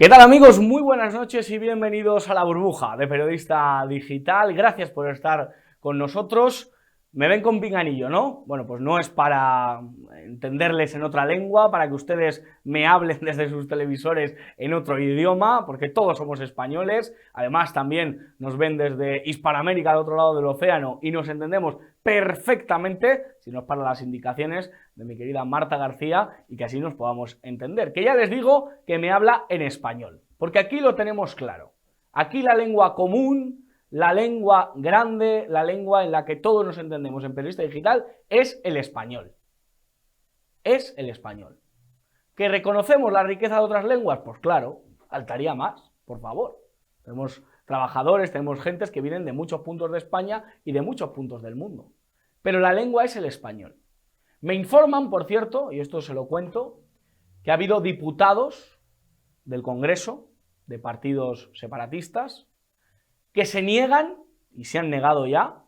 ¿Qué tal, amigos? Muy buenas noches y bienvenidos a la burbuja de Periodista Digital. Gracias por estar con nosotros. Me ven con pinganillo, ¿no? Bueno, pues no es para entenderles en otra lengua, para que ustedes me hablen desde sus televisores en otro idioma, porque todos somos españoles. Además, también nos ven desde Hispanoamérica, al otro lado del océano, y nos entendemos perfectamente, si no es para las indicaciones de mi querida Marta García, y que así nos podamos entender. Que ya les digo que me habla en español, porque aquí lo tenemos claro. Aquí la lengua común, la lengua grande, la lengua en la que todos nos entendemos en Periodista Digital, es el español. Es el español. ¿Que reconocemos la riqueza de otras lenguas? Pues claro, faltaría más, por favor. Tenemos trabajadores, tenemos gentes que vienen de muchos puntos de España y de muchos puntos del mundo. Pero la lengua es el español. Me informan, por cierto, y esto se lo cuento, que ha habido diputados del Congreso, de partidos separatistas, que se niegan, y se han negado ya,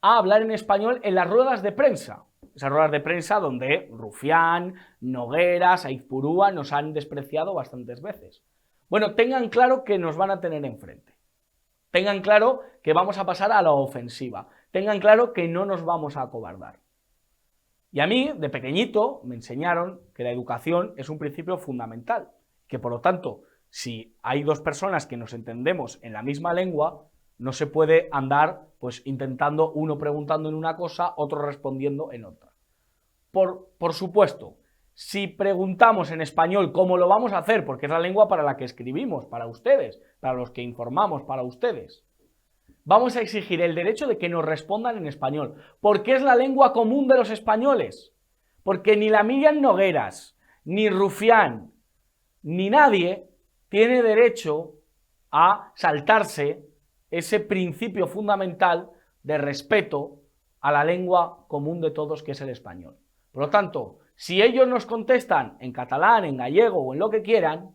a hablar en español en las ruedas de prensa. Esas ruedas de prensa donde Rufián, Noguera, Saíz Purúa nos han despreciado bastantes veces. Bueno, tengan claro que nos van a tener enfrente. Tengan claro que vamos a pasar a la ofensiva. Tengan claro que no nos vamos a acobardar. Y a mí, de pequeñito, me enseñaron que la educación es un principio fundamental, que por lo tanto, si hay dos personas que nos entendemos en la misma lengua, no se puede andar pues intentando uno preguntando en una cosa, otro respondiendo en otra. Por supuesto, si preguntamos en español, ¿cómo lo vamos a hacer? Porque es la lengua para la que escribimos, para ustedes, para los que informamos, para ustedes. Vamos a exigir el derecho de que nos respondan en español, porque es la lengua común de los españoles. Porque ni la Miriam Nogueras, ni Rufián, ni nadie tiene derecho a saltarse ese principio fundamental de respeto a la lengua común de todos, que es el español. Por lo tanto, si ellos nos contestan en catalán, en gallego o en lo que quieran,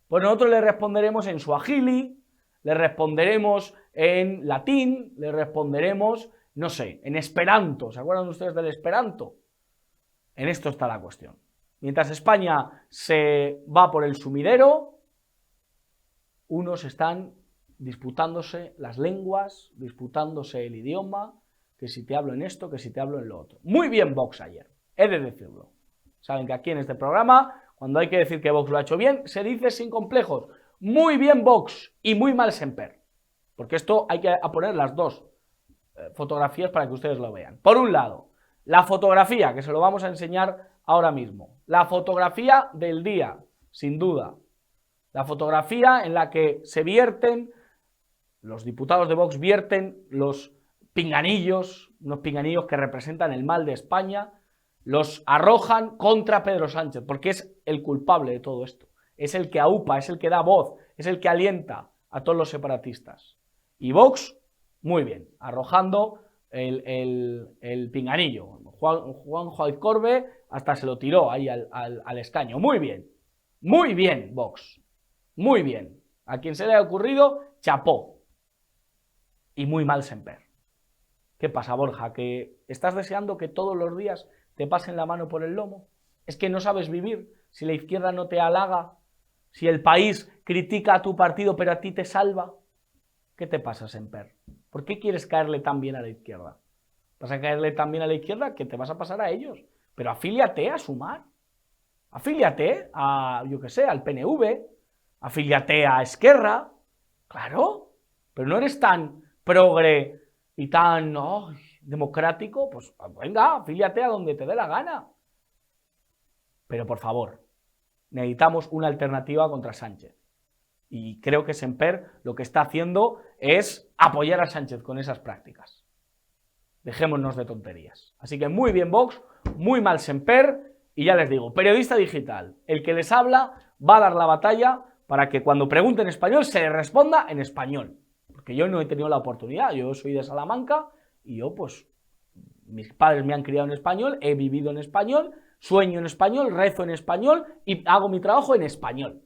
pues nosotros les responderemos en suajili, les responderemos en latín, les responderemos, no sé, en esperanto. ¿Se acuerdan ustedes del esperanto? En esto está la cuestión. Mientras España se va por el sumidero, unos están disputándose las lenguas, disputándose el idioma, que si te hablo en esto, que si te hablo en lo otro. Muy bien Vox ayer, he de decirlo. Saben que aquí en este programa, cuando hay que decir que Vox lo ha hecho bien, se dice sin complejos. Muy bien Vox y muy mal Semper. Porque esto hay que poner las dos fotografías para que ustedes lo vean. Por un lado, la fotografía, que se lo vamos a enseñar ahora mismo. La fotografía del día, sin duda. La fotografía en la que se vierten, los diputados de Vox vierten los pinganillos, unos pinganillos que representan el mal de España, los arrojan contra Pedro Sánchez, porque es el culpable de todo esto. Es el que aupa, es el que da voz, es el que alienta a todos los separatistas. Y Vox, muy bien, arrojando el pinganillo. Juanjo Aizcorbe hasta se lo tiró ahí al escaño. Muy bien, Vox. Muy bien. A quien se le ha ocurrido, chapó. Y muy mal Semper. ¿Qué pasa, Borja? ¿Que estás deseando que todos los días te pasen la mano por el lomo? ¿Es que no sabes vivir si la izquierda no te halaga? ¿Si el país critica a tu partido pero a ti te salva? ¿Qué te pasa, Semper? ¿Por qué quieres caerle tan bien a la izquierda? ¿Vas a caerle tan bien a la izquierda que te vas a pasar a ellos? Pero afíliate a Sumar. Afíliate a, yo qué sé, al PNV. Afíliate a Esquerra. Claro. Pero no eres tan progre y tan democrático. Pues venga, afíliate a donde te dé la gana. Pero por favor, necesitamos una alternativa contra Sánchez. Y creo que Semper lo que está haciendo es apoyar a Sánchez con esas prácticas. Dejémonos de tonterías. Así que muy bien Vox, muy mal Semper, y ya les digo, Periodista Digital, el que les habla va a dar la batalla para que cuando pregunten en español se les responda en español. Porque yo no he tenido la oportunidad, yo soy de Salamanca y yo pues, mis padres me han criado en español, he vivido en español, sueño en español, rezo en español y hago mi trabajo en español.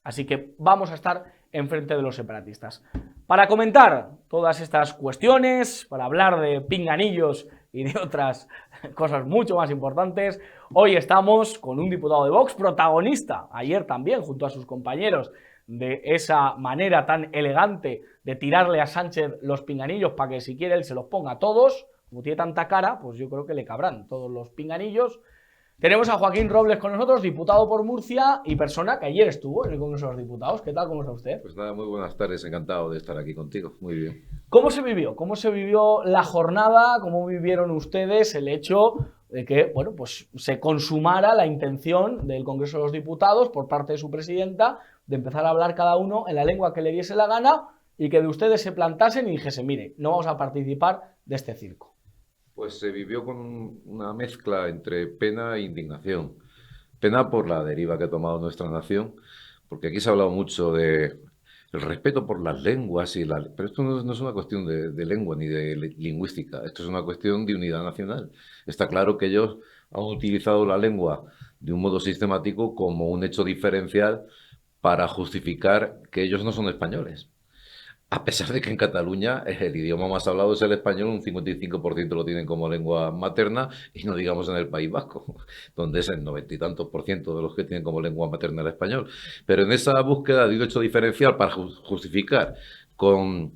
Así que vamos a estar enfrente de los separatistas. Para comentar todas estas cuestiones, para hablar de pinganillos y de otras cosas mucho más importantes, hoy estamos con un diputado de Vox, protagonista, ayer también, junto a sus compañeros, de esa manera tan elegante de tirarle a Sánchez los pinganillos para que si quiere él se los ponga a todos. Como tiene tanta cara, pues yo creo que le cabrán todos los pinganillos. Tenemos a Joaquín Robles con nosotros, diputado por Murcia y persona que ayer estuvo en el Congreso de los Diputados. ¿Qué tal? ¿Cómo está usted? Pues nada, muy buenas tardes, encantado de estar aquí contigo. Muy bien. ¿Cómo se vivió? ¿Cómo se vivió la jornada? ¿Cómo vivieron ustedes el hecho de que, bueno, pues se consumara la intención del Congreso de los Diputados por parte de su presidenta de empezar a hablar cada uno en la lengua que le diese la gana y que de ustedes se plantasen y dijesen, mire, no vamos a participar de este circo? Pues se vivió con una mezcla entre pena e indignación. Pena por la deriva que ha tomado nuestra nación, porque aquí se ha hablado mucho de el respeto por las lenguas, pero esto no es una cuestión de lengua ni de lingüística, esto es una cuestión de unidad nacional. Está claro que ellos han utilizado la lengua de un modo sistemático como un hecho diferencial para justificar que ellos no son españoles. A pesar de que en Cataluña el idioma más hablado es el español, un 55% lo tienen como lengua materna, y no digamos en el País Vasco, donde es el 90 y tantos por ciento de los que tienen como lengua materna el español. Pero en esa búsqueda de un hecho diferencial para justificar con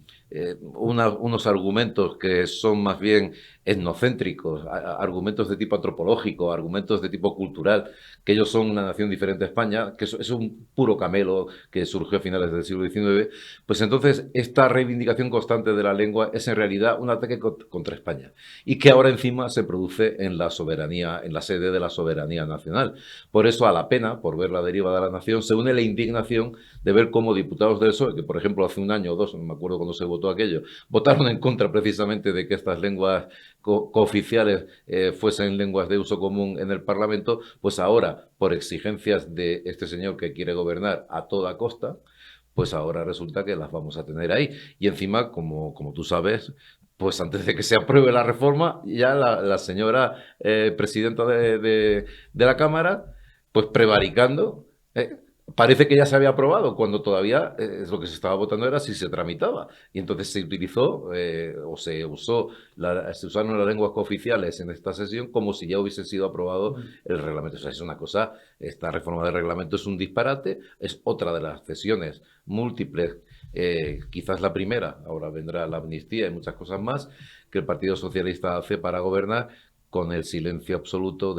unos argumentos que son más bien etnocéntricos, argumentos de tipo antropológico, argumentos de tipo cultural, que ellos son una nación diferente a España, que es un puro camelo que surgió a finales del siglo XIX, pues entonces esta reivindicación constante de la lengua es en realidad un ataque contra España, y que ahora encima se produce en la soberanía, en la sede de la soberanía nacional. Por eso, a la pena, por ver la deriva de la nación, se une la indignación de ver cómo diputados del PSOE, que por ejemplo hace un año o dos, no me acuerdo cuando se votó aquello, votaron en contra precisamente de que estas lenguas cooficiales fuesen lenguas de uso común en el Parlamento, pues ahora, por exigencias de este señor que quiere gobernar a toda costa, pues ahora resulta que las vamos a tener ahí. Y encima, como tú sabes, pues antes de que se apruebe la reforma, ya la señora presidenta de la Cámara, pues prevaricando, parece que ya se había aprobado, cuando todavía lo que se estaba votando era si se tramitaba. Y entonces se utilizó o se usaron las lenguas cooficiales en esta sesión como si ya hubiese sido aprobado el reglamento. O sea, es una cosa, esta reforma del reglamento es un disparate, es otra de las cesiones múltiples, quizás la primera, ahora vendrá la amnistía y muchas cosas más, que el Partido Socialista hace para gobernar con el silencio absoluto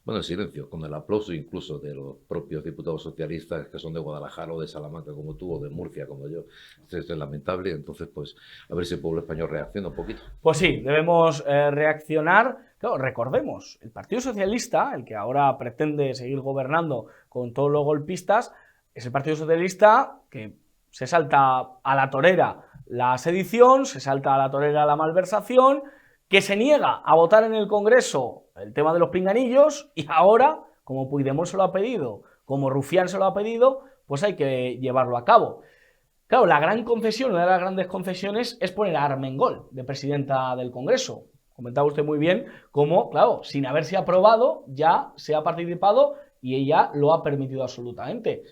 bueno, el silencio, con el aplauso incluso de los propios diputados socialistas que son de Guadalajara o de Salamanca como tú, o de Murcia como yo. Esto es lamentable. Entonces, pues, a ver si el pueblo español reacciona un poquito. Pues sí, debemos reaccionar. Claro, recordemos, el Partido Socialista, el que ahora pretende seguir gobernando con todos los golpistas, es el Partido Socialista que se salta a la torera la sedición, se salta a la torera la malversación, que se niega a votar en el Congreso el tema de los pinganillos, y ahora, como Puigdemont se lo ha pedido, como Rufián se lo ha pedido, pues hay que llevarlo a cabo. Claro, la gran concesión, una de las grandes concesiones, es poner a Armengol de presidenta del Congreso. Comentaba usted muy bien cómo, claro, sin haberse aprobado, ya se ha participado y ella lo ha permitido absolutamente.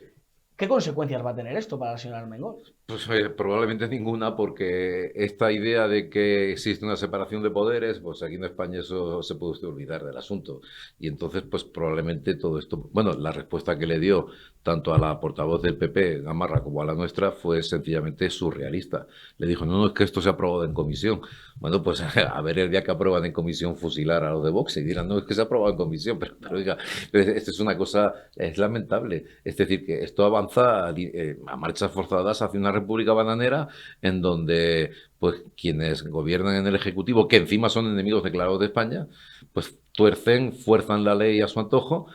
¿Qué consecuencias va a tener esto para la señora Armengol? Pues probablemente ninguna, porque esta idea de que existe una separación de poderes, pues aquí en España eso se puede usted olvidar del asunto. Y entonces, pues probablemente todo esto, bueno, la respuesta que le dio tanto a la portavoz del PP, Gamarra, como a la nuestra, fue sencillamente surrealista. Le dijo, no, es que esto se ha aprobado en comisión. Bueno, pues a ver el día que aprueban en comisión fusilar a los de Vox y dirán, no, es que se ha aprobado en comisión, pero oiga, esto es una cosa, es lamentable. Es decir, que esto avanza a marchas forzadas hacia una república bananera en donde pues quienes gobiernan en el Ejecutivo, que encima son enemigos declarados de España, pues tuercen, fuerzan la ley a su antojo.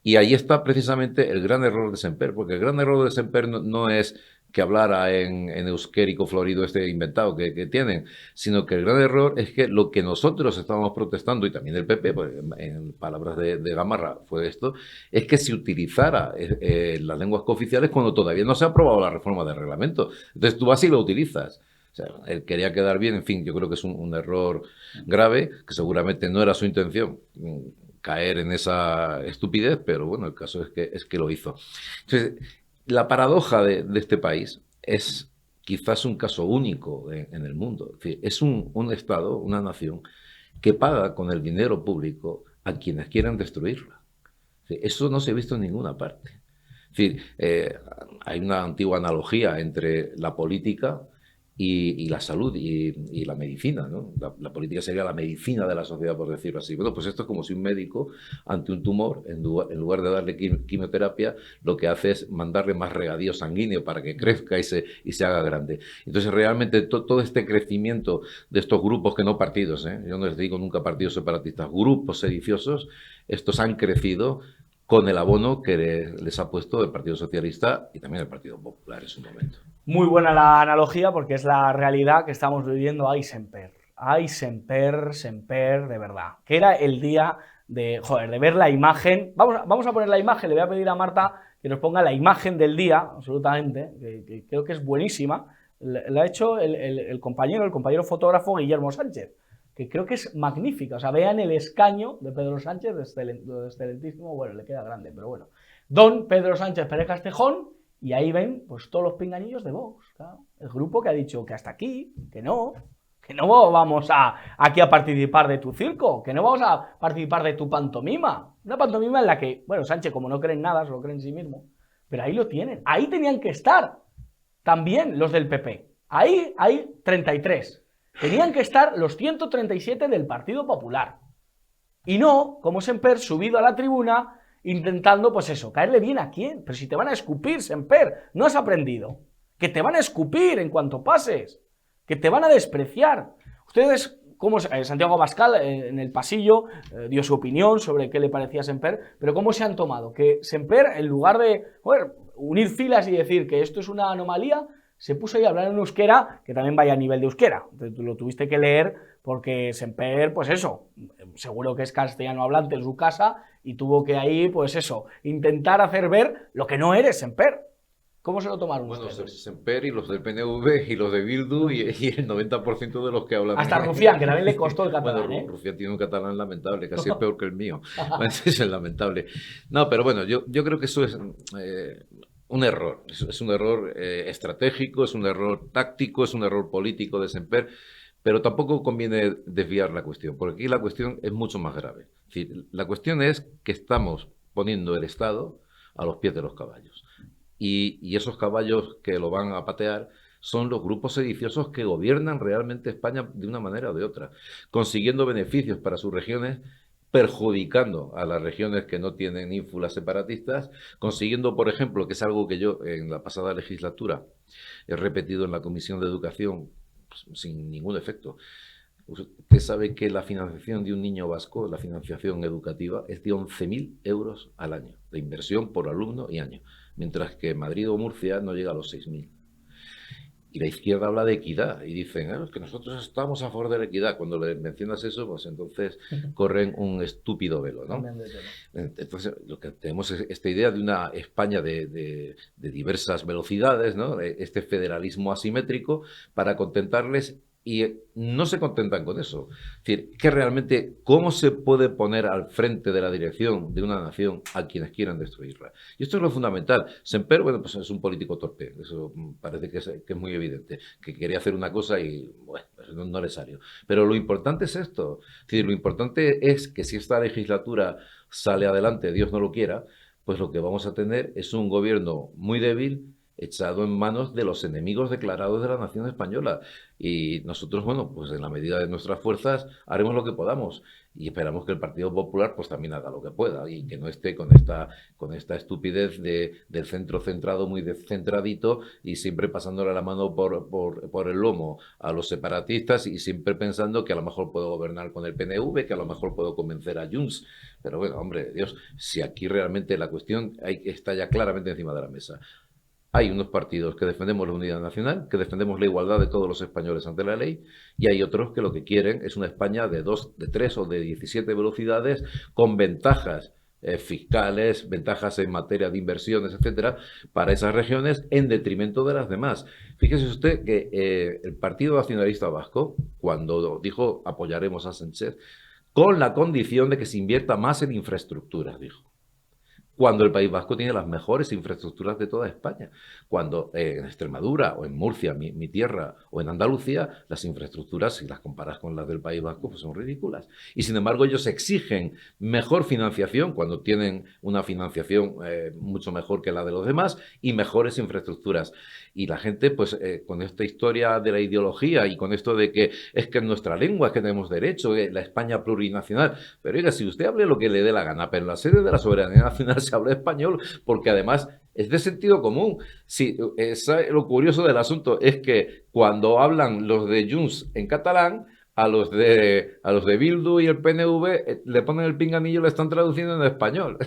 Y ahí está precisamente el gran error de Semper, porque el gran error de Semper no es que hablara en euskérico florido este inventado que tienen, sino que el gran error es que lo que nosotros estábamos protestando, y también el PP, pues, en palabras de Gamarra fue esto, es que se utilizara las lenguas cooficiales cuando todavía no se ha aprobado la reforma del reglamento. Entonces tú vas y lo utilizas. O sea, él quería quedar bien, en fin, yo creo que es un error grave, que seguramente no era su intención caer en esa estupidez, pero bueno, el caso es que lo hizo. Entonces, la paradoja de este país es quizás un caso único en el mundo. Es decir, es un Estado, una nación, que paga con el dinero público a quienes quieran destruirla. Es decir, eso no se ha visto en ninguna parte. Es decir, hay una antigua analogía entre la política y la salud y la medicina, ¿no? La política sería la medicina de la sociedad, por decirlo así. Bueno, pues esto es como si un médico, ante un tumor, en lugar de darle quimioterapia, lo que hace es mandarle más regadío sanguíneo para que crezca y se haga grande. Entonces, realmente, todo este crecimiento de estos grupos, que no partidos, yo no les digo nunca partidos separatistas, grupos sediciosos, estos han crecido con el abono que les ha puesto el Partido Socialista y también el Partido Popular en su momento. Muy buena la analogía porque es la realidad que estamos viviendo. Ay, Semper, Semper, de verdad. Que era el día de ver la imagen. Vamos a poner la imagen, le voy a pedir a Marta que nos ponga la imagen del día, absolutamente, que creo que es buenísima. La ha hecho el compañero fotógrafo Guillermo Sánchez, que creo que es magnífica. O sea, vean el escaño de Pedro Sánchez, de excelentísimo, bueno, le queda grande, pero bueno. Don Pedro Sánchez Pérez Castejón. Y ahí ven pues todos los pinganillos de Vox, claro. El grupo que ha dicho que hasta aquí, que no vamos aquí a participar de tu circo, que no vamos a participar de tu pantomima. Una pantomima en la que, bueno, Sánchez como no cree en nada, solo cree en sí mismo, pero ahí lo tienen. Ahí tenían que estar también los del PP. Ahí hay 33. Tenían que estar los 137 del Partido Popular. Y no, como Semper, subido a la tribuna, intentando, pues eso, caerle bien a quién. Pero si te van a escupir, Semper, no has aprendido. Que te van a escupir en cuanto pases. Que te van a despreciar. Ustedes, como Santiago Abascal en el pasillo dio su opinión sobre qué le parecía a Semper, pero ¿cómo se han tomado? Que Semper, en lugar de unir filas y decir que esto es una anomalía, se puso ahí a hablar en euskera, que también vaya a nivel de euskera. Entonces, tú lo tuviste que leer porque Semper, pues eso, seguro que es castellano hablante en su casa y tuvo que ahí, pues eso, intentar hacer ver lo que no eres, Semper. ¿Cómo se lo tomaron ustedes? Bueno, Semper y los del PNV y los de Bildu y el 90% de los que hablan... Hasta Rufián, que también le costó el catalán, bueno, Rufián tiene un catalán lamentable, casi es peor que el mío. Es lamentable. No, pero bueno, yo creo que eso es... un error, es un error estratégico, es un error táctico, es un error político de Semper, pero tampoco conviene desviar la cuestión, porque aquí la cuestión es mucho más grave. Es decir, la cuestión es que estamos poniendo el Estado a los pies de los caballos. Y esos caballos que lo van a patear son los grupos sediciosos que gobiernan realmente España de una manera o de otra, consiguiendo beneficios para sus regiones, perjudicando a las regiones que no tienen ínfulas separatistas, consiguiendo, por ejemplo, que es algo que yo en la pasada legislatura he repetido en la Comisión de Educación pues, sin ningún efecto. Usted sabe que la financiación de un niño vasco, la financiación educativa, es de 11.000 euros al año, de inversión por alumno y año, mientras que Madrid o Murcia no llega a los 6.000. Y la izquierda habla de equidad y dicen es que nosotros estamos a favor de la equidad. Cuando le mencionas eso, pues entonces corren un estúpido velo, ¿no? Entonces, lo que tenemos es esta idea de una España de diversas velocidades, ¿no? Este federalismo asimétrico para contentarles. Y no se contentan con eso. Es decir, que realmente, ¿cómo se puede poner al frente de la dirección de una nación a quienes quieran destruirla? Y esto es lo fundamental. Semper, bueno, pues es un político torpe. Eso parece que es muy evidente. Que quería hacer una cosa y, bueno, pues no le salió. Pero lo importante es esto. Es decir, lo importante es que si esta legislatura sale adelante, Dios no lo quiera, pues lo que vamos a tener es un gobierno muy débil, echado en manos de los enemigos declarados de la nación española. Y nosotros, bueno, pues en la medida de nuestras fuerzas haremos lo que podamos y esperamos que el Partido Popular pues también haga lo que pueda y que no esté con esta estupidez del centro centrado, muy descentradito y siempre pasándole la mano por el lomo a los separatistas y siempre pensando que a lo mejor puedo gobernar con el PNV, que a lo mejor puedo convencer a Junts. Pero bueno, hombre, Dios, si aquí realmente la cuestión está ya claramente encima de la mesa. Hay unos partidos que defendemos la unidad nacional, que defendemos la igualdad de todos los españoles ante la ley, y hay otros que lo que quieren es una España de 2, de 3 o de 17 velocidades, con ventajas fiscales, ventajas en materia de inversiones, etcétera, para esas regiones en detrimento de las demás. Fíjese usted que el Partido Nacionalista Vasco, cuando dijo apoyaremos a Sánchez, con la condición de que se invierta más en infraestructuras, dijo. cuando el País Vasco tiene las mejores infraestructuras de toda España. Cuando en Extremadura o en Murcia, mi tierra, o en Andalucía, las infraestructuras, si las comparas con las del País Vasco, pues son ridículas. Y sin embargo, ellos exigen mejor financiación cuando tienen una financiación mucho mejor que la de los demás y mejores infraestructuras. Y la gente, pues con esta historia de la ideología y con esto de que es que en nuestra lengua es que tenemos derecho, la España plurinacional. Pero oiga, si usted hable lo que le dé la gana, pero en la sede de la soberanía nacional se habla español, porque además es de sentido común. Sí, lo curioso del asunto es que cuando hablan los de Junts en catalán, a los de Bildu y el PNV le ponen el pinganillo y lo están traduciendo en español.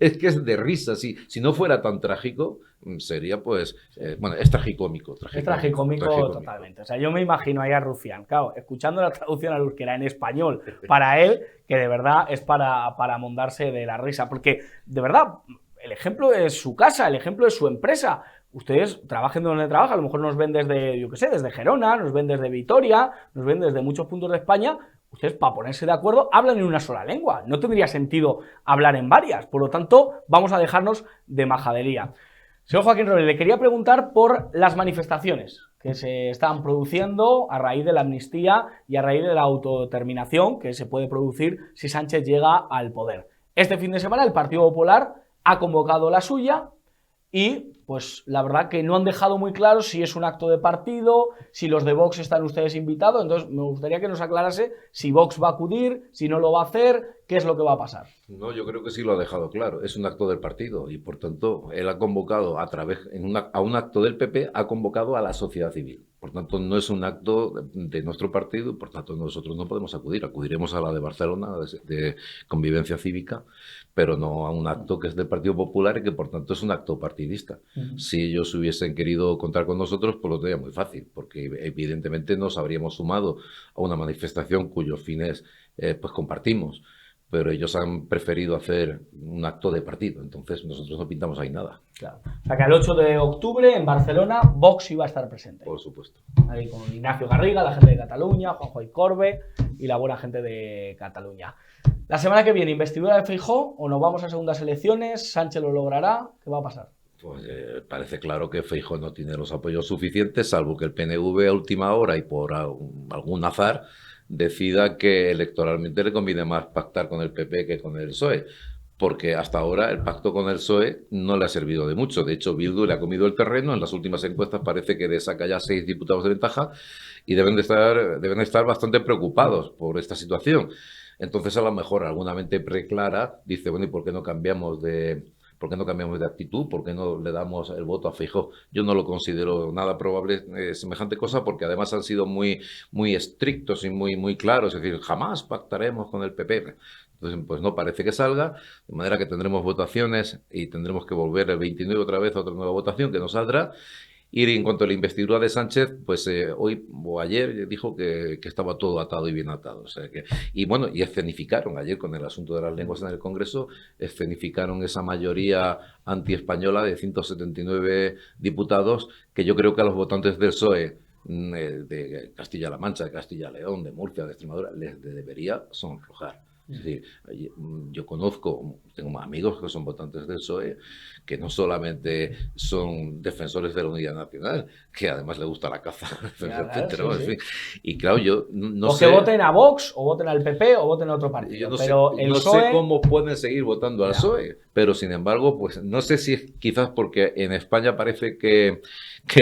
Es que es de risa. Si no fuera tan trágico, sería pues... bueno, es tragicómico. Es tragicómico totalmente. O sea, yo me imagino ahí a Rufián, claro, escuchando la traducción al euskera en español para él, que de verdad es para mondarse de la risa. Porque, de verdad, el ejemplo es su casa, el ejemplo es su empresa. Ustedes trabajen donde trabajan, a lo mejor nos ven desde, yo qué sé, desde Gerona, nos ven desde Vitoria, nos ven desde muchos puntos de España. Ustedes, para ponerse de acuerdo, hablan en una sola lengua. No tendría sentido hablar en varias. Por lo tanto, vamos a dejarnos de majadería. Señor Joaquín Robles, le quería preguntar por las manifestaciones que se están produciendo a raíz de la amnistía y a raíz de la autodeterminación que se puede producir si Sánchez llega al poder. Este fin de semana el Partido Popular ha convocado la suya y pues la verdad que no han dejado muy claro si es un acto de partido, si los de Vox están ustedes invitados. Entonces me gustaría que nos aclarase si Vox va a acudir, si no lo va a hacer, qué es lo que va a pasar. No, yo creo que sí lo ha dejado claro. Es un acto del partido y por tanto él ha convocado a un acto del PP, ha convocado a la sociedad civil. Por tanto, no es un acto de nuestro partido y por tanto nosotros no podemos acudir. Acudiremos a la de Barcelona, de convivencia cívica, pero no a un acto que es del Partido Popular y que por tanto es un acto partidista. Si ellos hubiesen querido contar con nosotros, pues lo tenía muy fácil, porque evidentemente nos habríamos sumado a una manifestación cuyos fines pues compartimos. Pero ellos han preferido hacer un acto de partido, entonces nosotros no pintamos ahí nada. Claro. O sea que el 8 de octubre en Barcelona Vox iba a estar presente. Por supuesto. Ahí con Ignacio Garriga, la gente de Cataluña, Juanjo Icorbe y la buena gente de Cataluña. La semana que viene, investidura de Feijóo, o nos vamos a segundas elecciones, Sánchez lo logrará, ¿qué va a pasar? Pues parece claro que Feijóo no tiene los apoyos suficientes, salvo que el PNV a última hora y por algún azar decida que electoralmente le conviene más pactar con el PP que con el PSOE, porque hasta ahora el pacto con el PSOE no le ha servido de mucho. De hecho, Bildu le ha comido el terreno, en las últimas encuestas parece que le saca ya 6 diputados de ventaja y deben estar bastante preocupados por esta situación. Entonces, a lo mejor alguna mente preclara dice, bueno, ¿y por qué no cambiamos de actitud? ¿Por qué no le damos el voto a Feijóo? Yo no lo considero nada probable semejante cosa, porque además han sido muy, muy estrictos y muy claros, es decir, jamás pactaremos con el PP. Entonces, pues no parece que salga, de manera que tendremos votaciones y tendremos que volver el 29 otra vez a otra nueva votación que no saldrá. Y en cuanto a la investidura de Sánchez, pues hoy o ayer dijo que estaba todo atado y bien atado. O sea y bueno, y escenificaron ayer con el asunto de las lenguas en el Congreso, escenificaron esa mayoría antiespañola de 179 diputados, que yo creo que a los votantes del PSOE, de Castilla-La Mancha, de Castilla-León, de Murcia, de Extremadura, les debería sonrojar. Es decir, yo tengo amigos que son votantes del PSOE, que no solamente son defensores de la unidad nacional, que además les gusta la caza, etcétera, sí. En fin. Y claro, yo no sé... O que voten a Vox, o voten al PP, o voten a otro partido. Yo no pero sé, el no PSOE... sé cómo pueden seguir votando al PSOE, pero sin embargo, pues no sé si es quizás porque en España parece que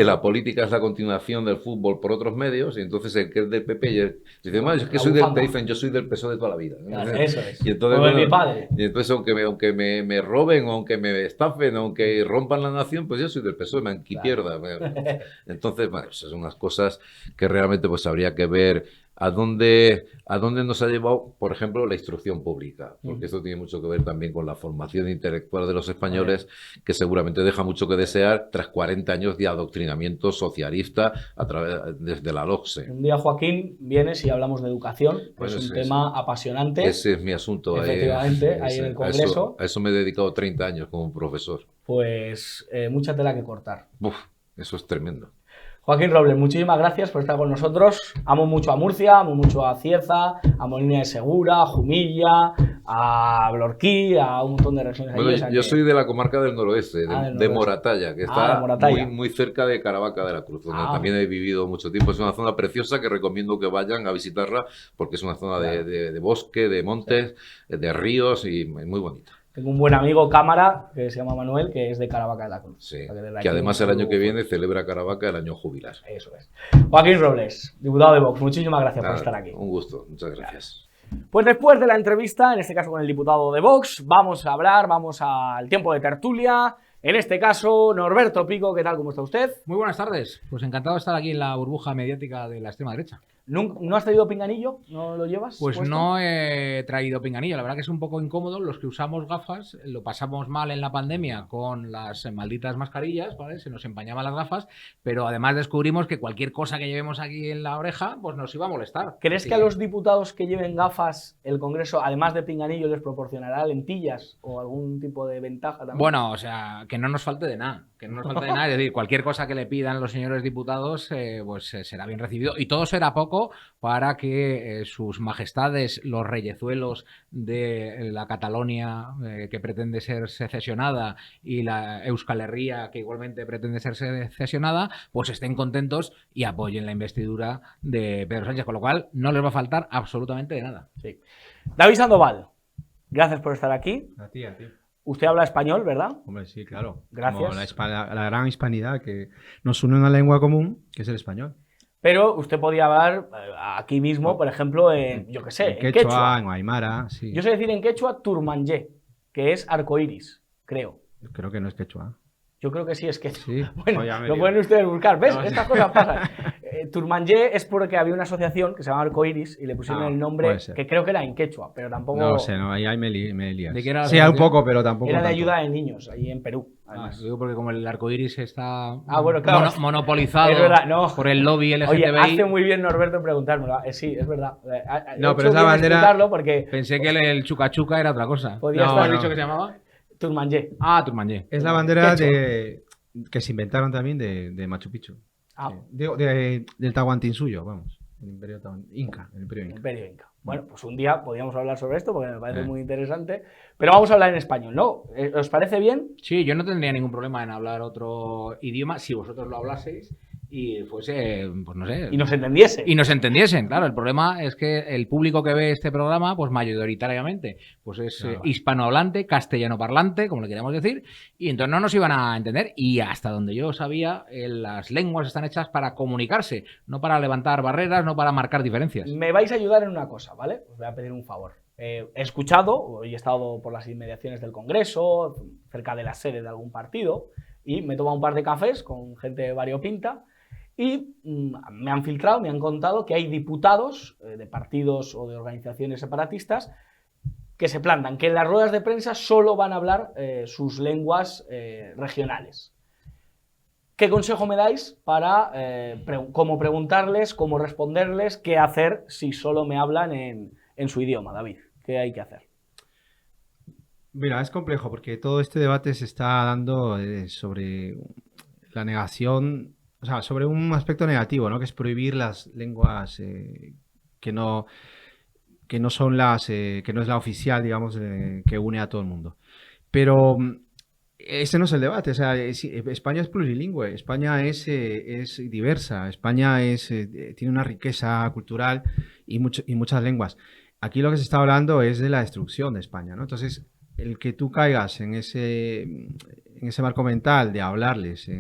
la política es la continuación del fútbol por otros medios, y entonces el que es del PP dice, es que te dicen, yo soy del PSOE de toda la vida. Claro, eso es. Y entonces, bueno, mi padre. Y entonces aunque me roben, aunque me estafen, aunque rompan la nación, pues yo soy del PSOE, manqui pierda. Entonces, bueno, esas son unas cosas que realmente pues habría que ver a dónde nos ha llevado, por ejemplo, la instrucción pública, porque esto tiene mucho que ver también con la formación intelectual de los españoles, que seguramente deja mucho que desear tras 40 años de adoctrinamiento socialista desde la LOCSE. Un día, Joaquín, vienes y hablamos de educación, pues es un tema apasionante. Ese es mi asunto. Efectivamente, ahí en el Congreso. A eso me he dedicado 30 años como profesor. Pues mucha tela que cortar. Uf, eso es tremendo. Joaquín Robles, muchísimas gracias por estar con nosotros. Amo mucho a Murcia, amo mucho a Cieza, a Molina de Segura, a Jumilla, a Blorquí, a un montón de regiones. Bueno, allí, o sea yo que... soy de la comarca del noroeste, del de noroeste. Moratalla, que de está Moratalla. muy cerca de Caravaca de la Cruz, donde también he vivido mucho tiempo. Es una zona preciosa que recomiendo que vayan a visitarla porque es una zona de bosque, de montes, de ríos y muy bonita. Tengo un buen amigo cámara que se llama Manuel, que es de Caravaca de la Cruz. Sí, o sea que además el año que viene celebra Caravaca el año jubilar. Eso es. Joaquín Robles, diputado de Vox, muchísimas gracias por estar aquí. Un gusto, muchas gracias. Pues después de la entrevista, en este caso con el diputado de Vox, vamos al tiempo de tertulia. En este caso, Norberto Pico, ¿qué tal? ¿Cómo está usted? Muy buenas tardes. Pues encantado de estar aquí en la burbuja mediática de la extrema derecha. ¿No has traído pinganillo? ¿No lo llevas? Pues puesto? no he traído pinganillo. La verdad que es un poco incómodo. Los que usamos gafas lo pasamos mal en la pandemia con las malditas mascarillas, ¿vale? Se nos empañaban las gafas, pero además descubrimos que cualquier cosa que llevemos aquí en la oreja, pues nos iba a molestar. ¿Crees que a los diputados que lleven gafas el Congreso, además de pinganillo, les proporcionará lentillas o algún tipo de ventaja también? Bueno, o sea, que no nos falte de nada. Que no nos falte de nada. Es decir, cualquier cosa que le pidan los señores diputados, pues será bien recibido. Y todo será poco para que sus majestades, los reyezuelos de la Cataluña que pretende ser secesionada y la Euskal Herria que igualmente pretende ser secesionada, pues estén contentos y apoyen la investidura de Pedro Sánchez, con lo cual no les va a faltar absolutamente de nada. Sí. David Sandoval, gracias por estar aquí. A ti. Usted habla español, ¿verdad? Hombre, sí, claro. Gracias. Como la gran hispanidad que nos une una lengua común, que es el español. Pero usted podía hablar aquí mismo, por ejemplo, en, yo qué sé, en quechua, en aymara, sí. Yo sé decir en quechua turmangé, que es arcoiris, creo. Creo que no es quechua. Yo creo que sí es quechua. Sí. Bueno, lo pueden ustedes buscar. ¿Ves? No, estas cosas pasan. Turmangé es porque había una asociación que se llama Arcoiris y le pusieron el nombre que creo que era en quechua, pero tampoco... No sé, no, ahí me lías. ¿De qué era la sí, un poco, pero tampoco Era de tanto. ayuda de niños, ahí en Perú. Digo porque como el arco iris está bueno, claro, monopolizado es verdad, no. por el lobby LGTBI. Oye, hace muy bien Norberto en preguntármelo. Sí, es verdad. No, pero es la bandera... Porque pensé que el chuca chuca era otra cosa. Podía ¿No estar has dicho que se llamaba? Turmangé. Ah, Turmangé. Es la bandera que se inventaron también de Machu Picchu. Ah. Sí. Del Tahuantinsuyo, vamos. El Imperio Inca. El Imperio Inca. Bueno, pues un día podríamos hablar sobre esto porque me parece muy interesante. Pero vamos a hablar en español, ¿no? ¿Os parece bien? Sí, yo no tendría ningún problema en hablar otro idioma si vosotros lo hablaseis y fuese, pues no sé... Y nos entendiesen. Y nos entendiesen, claro. El problema es que el público que ve este programa, pues mayoritariamente, pues es hispanohablante, castellano parlante, como le queramos decir, y entonces no nos iban a entender. Y hasta donde yo sabía, las lenguas están hechas para comunicarse, no para levantar barreras, no para marcar diferencias. Me vais a ayudar en una cosa, ¿vale? Os voy a pedir un favor. He escuchado, hoy he estado por las inmediaciones del Congreso, cerca de la sede de algún partido, y me he tomado un par de cafés con gente variopinta, y me han filtrado, me han contado que hay diputados de partidos o de organizaciones separatistas que se plantan, que en las ruedas de prensa solo van a hablar sus lenguas regionales. ¿Qué consejo me dais para cómo preguntarles, cómo responderles, qué hacer si solo me hablan en su idioma, David? ¿Qué hay que hacer? Mira, es complejo porque todo este debate se está dando sobre la negación, o sea, sobre un aspecto negativo, ¿no? Que es prohibir las lenguas que no son que no es la oficial, digamos, que une a todo el mundo. Pero ese no es el debate. O sea, España es plurilingüe, España es diversa, España tiene una riqueza cultural y muchas lenguas. Aquí lo que se está hablando es de la destrucción de España, ¿no? Entonces, el que tú caigas en ese marco mental de hablarles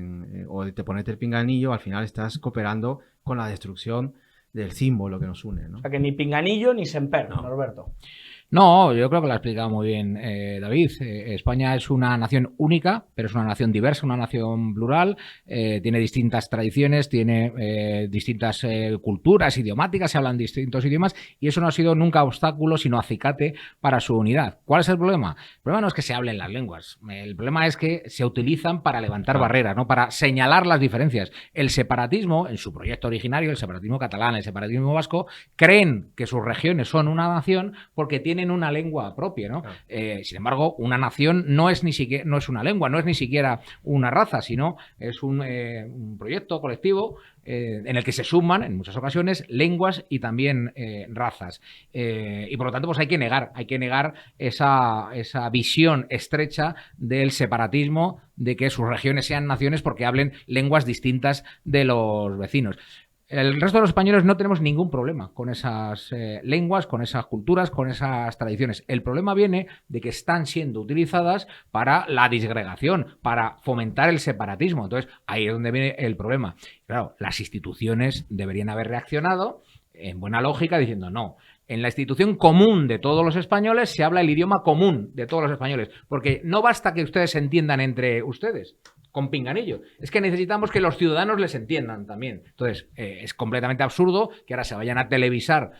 o de ponerte el pinganillo, al final estás cooperando con la destrucción del símbolo que nos une, ¿no? O sea, que ni pinganillo ni semper, no. Norberto. No, yo creo que lo ha explicado muy bien David. España es una nación única, pero es una nación diversa, una nación plural, tiene distintas tradiciones, tiene distintas culturas idiomáticas, se hablan distintos idiomas y eso no ha sido nunca obstáculo, sino acicate para su unidad. ¿Cuál es el problema? El problema no es que se hablen las lenguas, el problema es que se utilizan para levantar barreras, ¿no? Para señalar las diferencias. El separatismo, en su proyecto originario, el separatismo catalán, el separatismo vasco, creen que sus regiones son una nación porque tienen tienen una lengua propia, ¿no? Claro. Sin embargo, una nación no es una lengua, no es ni siquiera una raza, sino es un proyecto colectivo en el que se suman, en muchas ocasiones, lenguas y también razas. Y por lo tanto, pues hay que negar esa visión estrecha del separatismo, de que sus regiones sean naciones porque hablen lenguas distintas de los vecinos. El resto de los españoles no tenemos ningún problema con esas lenguas, con esas culturas, con esas tradiciones. El problema viene de que están siendo utilizadas para la disgregación, para fomentar el separatismo. Entonces, ahí es donde viene el problema. Claro, las instituciones deberían haber reaccionado en buena lógica diciendo no. En la institución común de todos los españoles se habla el idioma común de todos los españoles, porque no basta que ustedes se entiendan entre ustedes con pinganillo. Es que necesitamos que los ciudadanos les entiendan también. Entonces, es completamente absurdo que ahora se vayan a televisar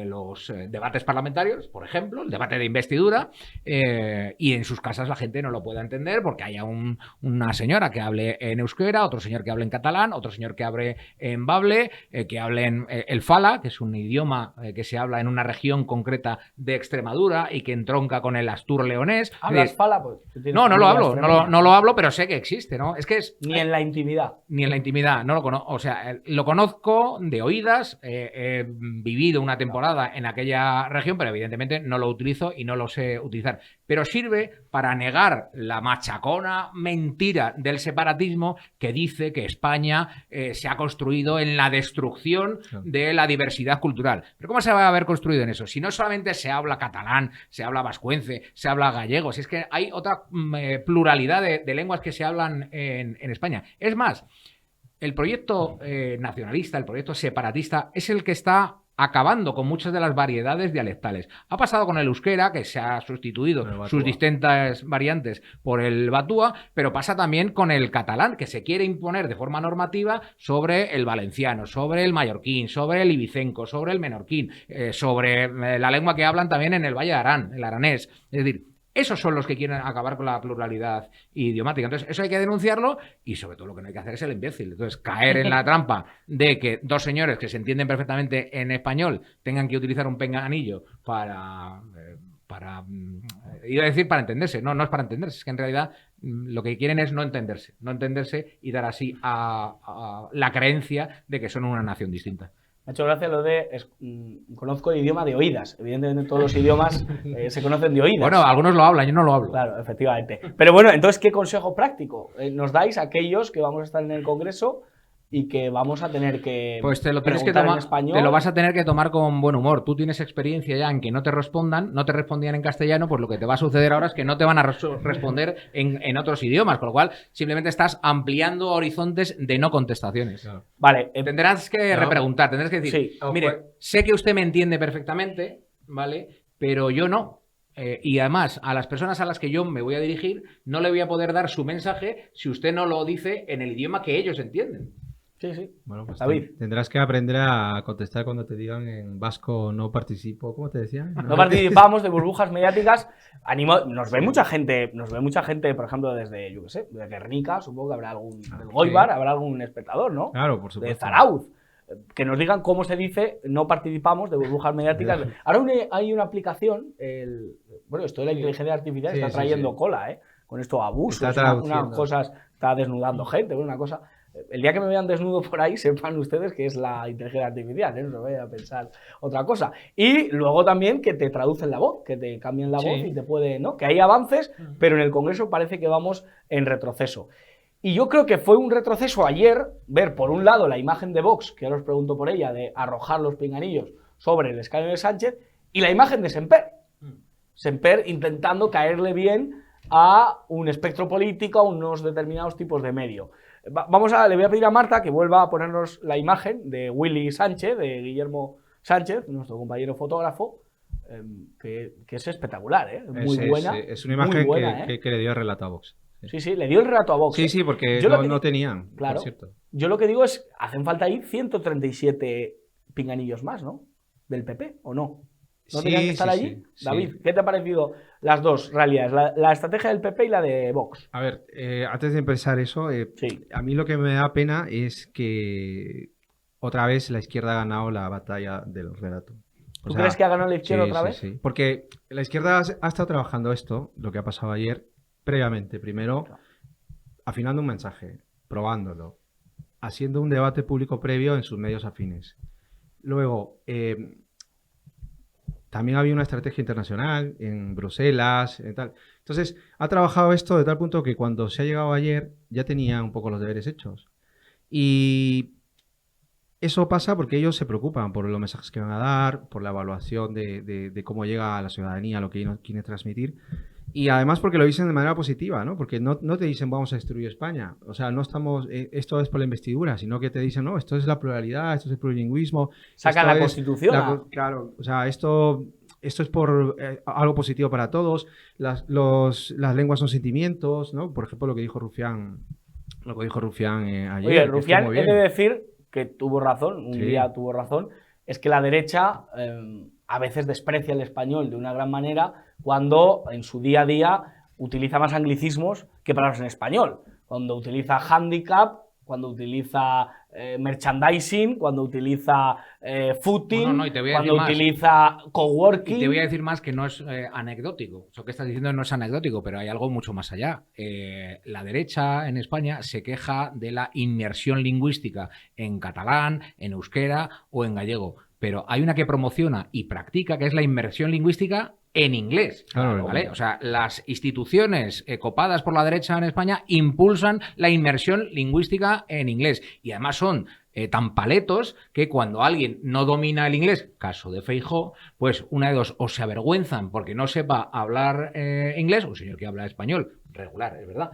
los debates parlamentarios, por ejemplo, el debate de investidura, y en sus casas la gente no lo pueda entender porque haya una señora que hable en euskera, otro señor que hable en catalán, otro señor que hable en bable, que hable en el fala, que es un idioma que se habla en una región concreta de Extremadura y que entronca con el astur-leonés. ¿Hablas fala? Pues, no lo hablo, no lo hablo, pero sé que existe, ¿no? Es que es... Ni en la intimidad. Ni en la intimidad, no lo conozco. O sea, lo conozco de oídas, he vivido una temporada en aquella región, pero evidentemente no lo utilizo y no lo sé utilizar. Pero sirve para negar la machacona mentira del separatismo que dice que España se ha construido en la destrucción de la diversidad cultural. ¿Pero cómo se va a haber construido en eso? Si no solamente se habla catalán, se habla vascuence, se habla gallego, si es que hay otra pluralidad de lenguas que se hablan en España. Es más, el proyecto nacionalista, el proyecto separatista, es el que está acabando con muchas de las variedades dialectales. Ha pasado con el euskera, que se ha sustituido sus distintas variantes por el batúa, pero pasa también con el catalán, que se quiere imponer de forma normativa sobre el valenciano, sobre el mallorquín, sobre el ibicenco, sobre el menorquín, sobre la lengua que hablan también en el Valle de Arán, el aranés. Es decir, esos son los que quieren acabar con la pluralidad idiomática. Entonces, eso hay que denunciarlo y, sobre todo, lo que no hay que hacer es el imbécil. Entonces, caer en la trampa de que dos señores que se entienden perfectamente en español tengan que utilizar un pinganillo para iba a decir para entenderse. No es para entenderse. Es que, en realidad, lo que quieren es no entenderse y dar así a la creencia de que son una nación distinta. Me ha hecho gracia lo de conozco el idioma de oídas. Evidentemente todos los idiomas se conocen de oídas. Bueno, algunos lo hablan, yo no lo hablo. Claro, efectivamente. Pero bueno, entonces, ¿qué consejo práctico nos dais a aquellos que vamos a estar en el Congreso y que vamos a tener que pues te lo tienes que preguntar tomar, en español? te lo vas a tener que tomar con buen humor. Tú tienes experiencia ya en que no te respondían en castellano, pues lo que te va a suceder ahora es que no te van a responder en otros idiomas, con lo cual simplemente estás ampliando horizontes de no contestaciones. Claro. Vale, tendrás que repreguntar, tendrás que decir, sí. mire, sé que usted me entiende perfectamente, ¿vale? Pero yo no. Y además, a las personas a las que yo me voy a dirigir, no le voy a poder dar su mensaje si usted no lo dice en el idioma que ellos entienden. Sí, sí. Bueno, pues David. Tendrás que aprender a contestar cuando te digan en vasco no participo. ¿Cómo te decían? No participamos de burbujas mediáticas. Nos ve mucha gente, por ejemplo, desde, yo qué sé, de Guernica, supongo que habrá algún, del Goibar, habrá algún espectador, ¿no? Claro, por supuesto. De Zarauz. Que nos digan cómo se dice no participamos de burbujas mediáticas. Ahora hay una aplicación, bueno, esto de la inteligencia artificial está trayendo cola, ¿eh? Con esto abusos, unas cosas, está desnudando gente, una cosa. El día que me vean desnudo por ahí, sepan ustedes que es la inteligencia artificial, ¿eh? No se vayan a pensar otra cosa. Y luego también que te traducen la voz, que te cambian la voz y te puede, ¿no? Que hay avances, pero en el Congreso parece que vamos en retroceso. Y yo creo que fue un retroceso ayer ver, por un lado, la imagen de Vox, que ahora os pregunto por ella, de arrojar los pinganillos sobre el escaño de Sánchez, y la imagen de Semper. Semper intentando caerle bien a un espectro político, a unos determinados tipos de medio. Le voy a pedir a Marta que vuelva a ponernos la imagen de Willy Sánchez, de Guillermo Sánchez, nuestro compañero fotógrafo, que es espectacular, ¿eh? Muy buena. Es una imagen buena, que le dio el relato a Vox. Sí, le dio el relato a Vox. Sí, porque no tenían, claro, por cierto. Yo lo que digo es, hacen falta ahí 137 pinganillos más, ¿no? Del PP, ¿o no? ¿No tenían que estar allí? Sí. David, ¿qué te ha parecido las dos realidades? La estrategia del PP y la de Vox. A ver, antes de empezar eso, a mí lo que me da pena es que otra vez la izquierda ha ganado la batalla de los relatos. ¿Tú crees que ha ganado la izquierda otra vez? Sí, porque la izquierda ha estado trabajando esto, lo que ha pasado ayer, previamente. Primero, afinando un mensaje, probándolo, haciendo un debate público previo en sus medios afines. Luego, también había una estrategia internacional en Bruselas, en tal. Entonces, ha trabajado esto de tal punto que cuando se ha llegado ayer ya tenía un poco los deberes hechos. Y eso pasa porque ellos se preocupan por los mensajes que van a dar, por la evaluación de cómo llega a la ciudadanía lo que ellos quieren transmitir. Y además porque lo dicen de manera positiva, ¿no? Porque no te dicen vamos a destruir España. O sea, no estamos, esto es por la investidura, sino que te dicen, no, esto es la pluralidad, esto es el plurilingüismo. Sacan la Constitución. Claro, o sea, esto es por algo positivo para todos. Las lenguas son sentimientos, ¿no? Por ejemplo, lo que dijo Rufián ayer. Oye, Rufián, he de decir que tuvo razón, un Sí. día tuvo razón, es que la derecha a veces desprecia el español de una gran manera cuando en su día a día utiliza más anglicismos que palabras en español. Cuando utiliza handicap, cuando utiliza merchandising, cuando utiliza footing, No, y te voy a cuando decir más. utiliza coworking. Y te voy a decir más que no es anecdótico. Eso que estás diciendo no es anecdótico, pero hay algo mucho más allá. La derecha en España se queja de la inmersión lingüística en catalán, en euskera o en gallego. Pero hay una que promociona y practica, que es la inmersión lingüística en inglés. Claro, ¿vale? O sea, las instituciones copadas por la derecha en España impulsan la inmersión lingüística en inglés. Y además son tan paletos que cuando alguien no domina el inglés, caso de Feijóo, pues una de dos, o se avergüenzan porque no sepa hablar inglés, un señor que habla español regular, es verdad,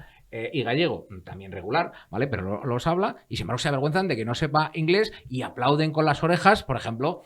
y gallego también regular, ¿vale? Pero los habla y sin embargo se avergüenzan de que no sepa inglés y aplauden con las orejas, por ejemplo,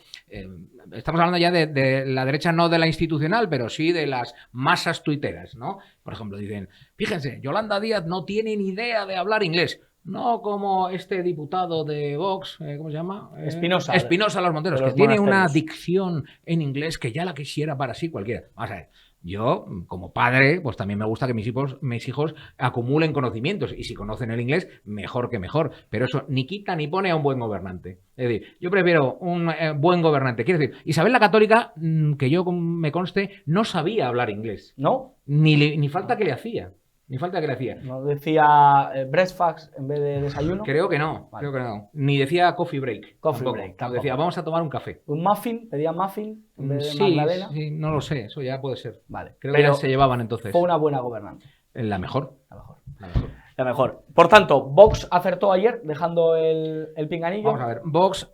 estamos hablando ya de la derecha, no de la institucional, pero sí de las masas tuiteras, ¿no? Por ejemplo, dicen, fíjense, Yolanda Díaz no tiene ni idea de hablar inglés. No como este diputado de Vox, ¿cómo se llama? Espinosa. Espinosa Los Monteros, de los que tiene una monasterios. dicción en inglés que ya la quisiera para sí cualquiera. Vamos a ver. Yo, como padre, pues también me gusta que mis hijos acumulen conocimientos y si conocen el inglés, mejor que mejor. Pero eso ni quita ni pone a un buen gobernante. Es decir, yo prefiero un buen gobernante. Quiero decir, Isabel la Católica, que yo me conste, no sabía hablar inglés. ¿No? Ni falta que le hacía. Ni falta que le hacía. ¿No decía breakfast en vez de desayuno? Creo que no, Vale. creo que no. Ni decía coffee break. Coffee tampoco. break, tampoco. Decía, vamos a tomar un café. ¿Un muffin? ¿Pedía muffin en vez de Sí, magdalena? sí, no lo sé, eso ya puede ser. Vale. Creo que Pero ya se llevaban entonces. fue una buena gobernante. La mejor. La mejor. La mejor. La mejor. Por tanto, Vox acertó ayer dejando el pinganillo. Vamos a ver, Vox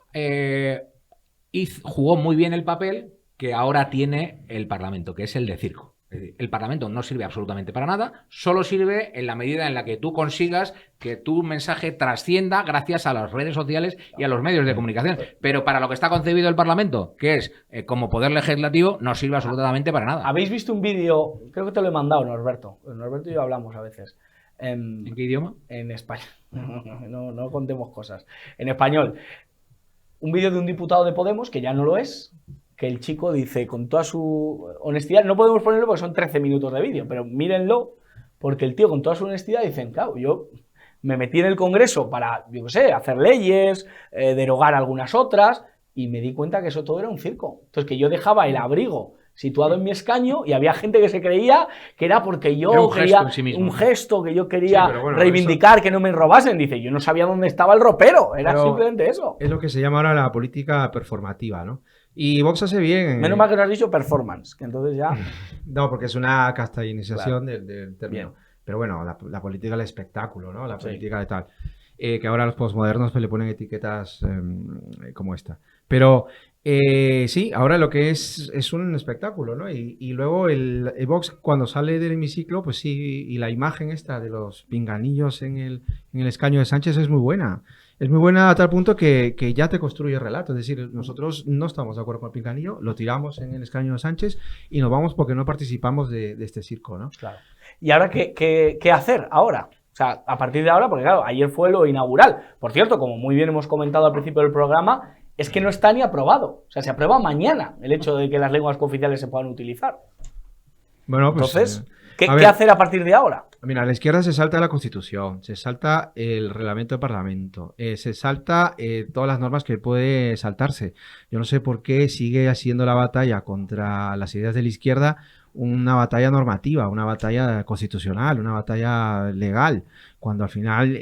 jugó muy bien el papel que ahora tiene el Parlamento, que es el de circo. Es decir, el Parlamento no sirve absolutamente para nada, solo sirve en la medida en la que tú consigas que tu mensaje trascienda gracias a las redes sociales y a los medios de comunicación. Pero para lo que está concebido el Parlamento, que es como poder legislativo, no sirve absolutamente para nada. ¿Habéis visto un vídeo? Creo que te lo he mandado, Norberto. Norberto y yo hablamos a veces. ¿En qué idioma? En español. No contemos cosas. En español. Un vídeo de un diputado de Podemos, que ya no lo es, que el chico dice con toda su honestidad, no podemos ponerlo porque son 13 minutos de vídeo, pero mírenlo, porque el tío con toda su honestidad dice, claro, yo me metí en el Congreso para, yo qué sé, hacer leyes, derogar algunas otras, y me di cuenta que eso todo era un circo. Entonces, que yo dejaba el abrigo situado en mi escaño y había gente que se creía que era porque yo Era un quería gesto en sí mismo. un gesto, que yo quería Sí, pero bueno, reivindicar que no me robasen. Dice, yo no sabía dónde estaba el ropero, era Pero simplemente eso. Es lo que se llama ahora la política performativa, ¿no? Y Vox hace bien. Menos mal que no has dicho performance, que entonces ya... No, porque es una castallinización del término. Bien. Pero bueno, la política del espectáculo, ¿no? La Sí. política de tal. Que ahora los posmodernos pues, le ponen etiquetas como esta. Pero sí, ahora lo que es un espectáculo, ¿no? Y luego el Vox, cuando sale del hemiciclo, pues sí, y la imagen esta de los pinganillos en el escaño de Sánchez es muy buena. Es muy buena a tal punto que ya te construye relato. Es decir, nosotros no estamos de acuerdo con el pinganillo, lo tiramos en el escaño de Sánchez y nos vamos porque no participamos de este circo, ¿no? Claro. ¿Y ahora qué hacer ahora? O sea, a partir de ahora, porque claro, ayer fue lo inaugural. Por cierto, como muy bien hemos comentado al principio del programa, es que no está ni aprobado. O sea, se aprueba mañana el hecho de que las lenguas cooficiales se puedan utilizar. Bueno, pues Entonces, ¿qué a ver, hacer a partir de ahora? Mira, a la izquierda se salta la Constitución, se salta el reglamento del Parlamento, se salta todas las normas que puede saltarse. Yo no sé por qué sigue haciendo la batalla contra las ideas de la izquierda una batalla normativa, una batalla constitucional, una batalla legal, cuando al final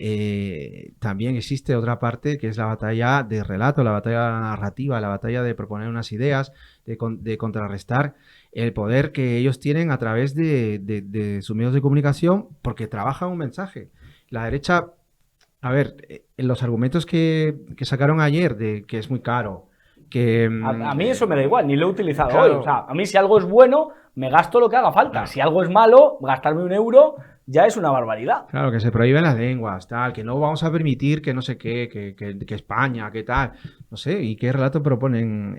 también existe otra parte que es la batalla de relato, la batalla narrativa, la batalla de proponer unas ideas, de contrarrestar el poder que ellos tienen a través de sus medios de comunicación, porque trabajan un mensaje. La derecha, a ver, en los argumentos que sacaron ayer de que es muy caro, que... A mí eso me da igual, ni lo he utilizado claro. hoy. O sea, a mí si algo es bueno, me gasto lo que haga falta. Claro. Si algo es malo, gastarme 1 euro ya es una barbaridad. Claro, que se prohíben las lenguas, tal, que no vamos a permitir que no sé qué, que España, que tal, no sé, ¿y qué relato proponen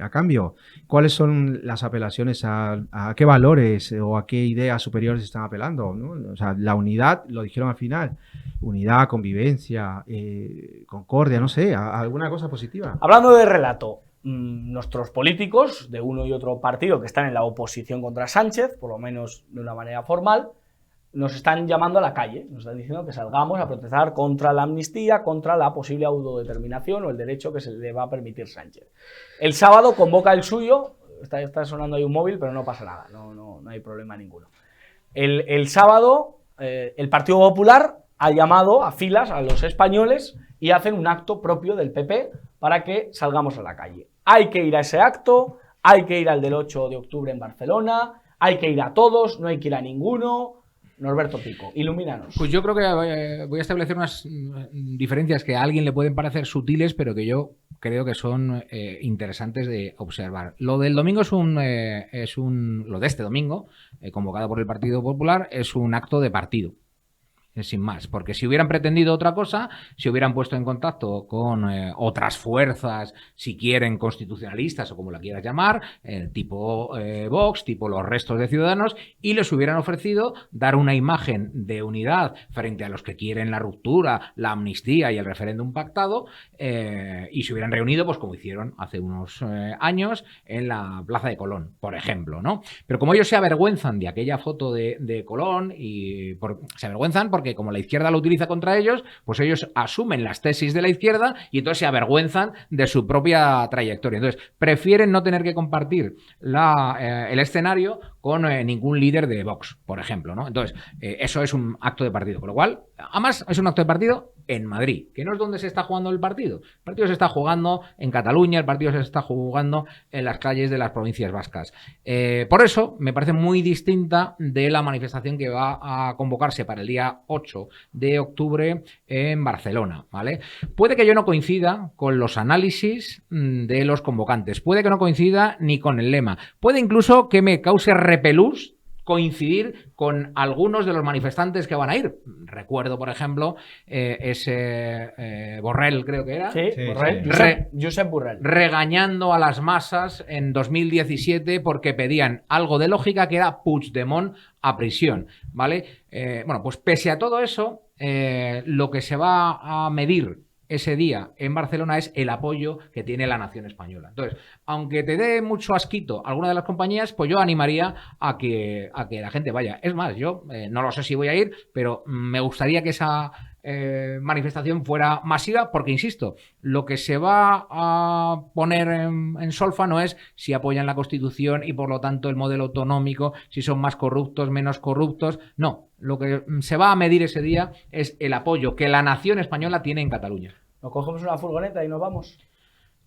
a cambio? ¿Cuáles son las apelaciones a qué valores o a qué ideas superiores están apelando, ¿no? O sea, la unidad, lo dijeron al final, unidad, convivencia, concordia, no sé, alguna cosa positiva. Hablando de relato, nuestros políticos de uno y otro partido que están en la oposición contra Sánchez, por lo menos de una manera formal, nos están llamando a la calle, nos están diciendo que salgamos a protestar contra la amnistía, contra la posible autodeterminación o el derecho que se le va a permitir Sánchez. El sábado convoca el suyo, está sonando ahí un móvil, pero no pasa nada, no hay problema ninguno. El sábado el Partido Popular ha llamado a filas a los españoles y hacen un acto propio del PP para que salgamos a la calle. Hay que ir a ese acto, hay que ir al del 8 de octubre en Barcelona, hay que ir a todos, no hay que ir a ninguno. Norberto Pico, ilumínanos. Pues yo creo que voy a establecer unas diferencias que a alguien le pueden parecer sutiles, pero que yo creo que son interesantes de observar. Lo del domingo lo de este domingo, convocado por el Partido Popular, es un acto de partido. Sin más, porque si hubieran pretendido otra cosa, si hubieran puesto en contacto con otras fuerzas, si quieren constitucionalistas o como la quieras llamar, tipo Vox, tipo los restos de Ciudadanos, y les hubieran ofrecido dar una imagen de unidad frente a los que quieren la ruptura, la amnistía y el referéndum pactado, y se hubieran reunido, pues como hicieron hace unos años en la Plaza de Colón, por ejemplo, ¿no? Pero como ellos se avergüenzan de aquella foto de Colón y se avergüenzan porque como la izquierda lo utiliza contra ellos, pues ellos asumen las tesis de la izquierda y entonces se avergüenzan de su propia trayectoria. Entonces, prefieren no tener que compartir el escenario con ningún líder de Vox, por ejemplo, ¿no? Entonces, eso es un acto de partido. Con lo cual, además, es un acto de partido en Madrid, que no es donde se está jugando el partido. El partido se está jugando en Cataluña, el partido se está jugando en las calles de las provincias vascas. Por eso, me parece muy distinta de la manifestación que va a convocarse para el día 8 de octubre en Barcelona, ¿vale? Puede que yo no coincida con los análisis de los convocantes, puede que no coincida ni con el lema, puede incluso que me cause repelús coincidir con algunos de los manifestantes que van a ir. Recuerdo, por ejemplo, ese Borrell, creo que era. Sí, Borrell. Josep Borrell. Regañando a las masas en 2017 porque pedían algo de lógica que era Puigdemont a prisión, ¿vale? Bueno, pues pese a todo eso, lo que se va a medir ese día en Barcelona es el apoyo que tiene la nación española. Entonces, aunque te dé mucho asquito alguna de las compañías, pues yo animaría a que la gente vaya. Es más, yo no lo sé si voy a ir, pero me gustaría que esa manifestación fuera masiva, porque insisto, lo que se va a poner en solfa no es si apoyan la Constitución y por lo tanto el modelo autonómico, si son más corruptos, menos corruptos, no. Lo que se va a medir ese día es el apoyo que la nación española tiene en Cataluña. ¿Nos cogemos una furgoneta y nos vamos?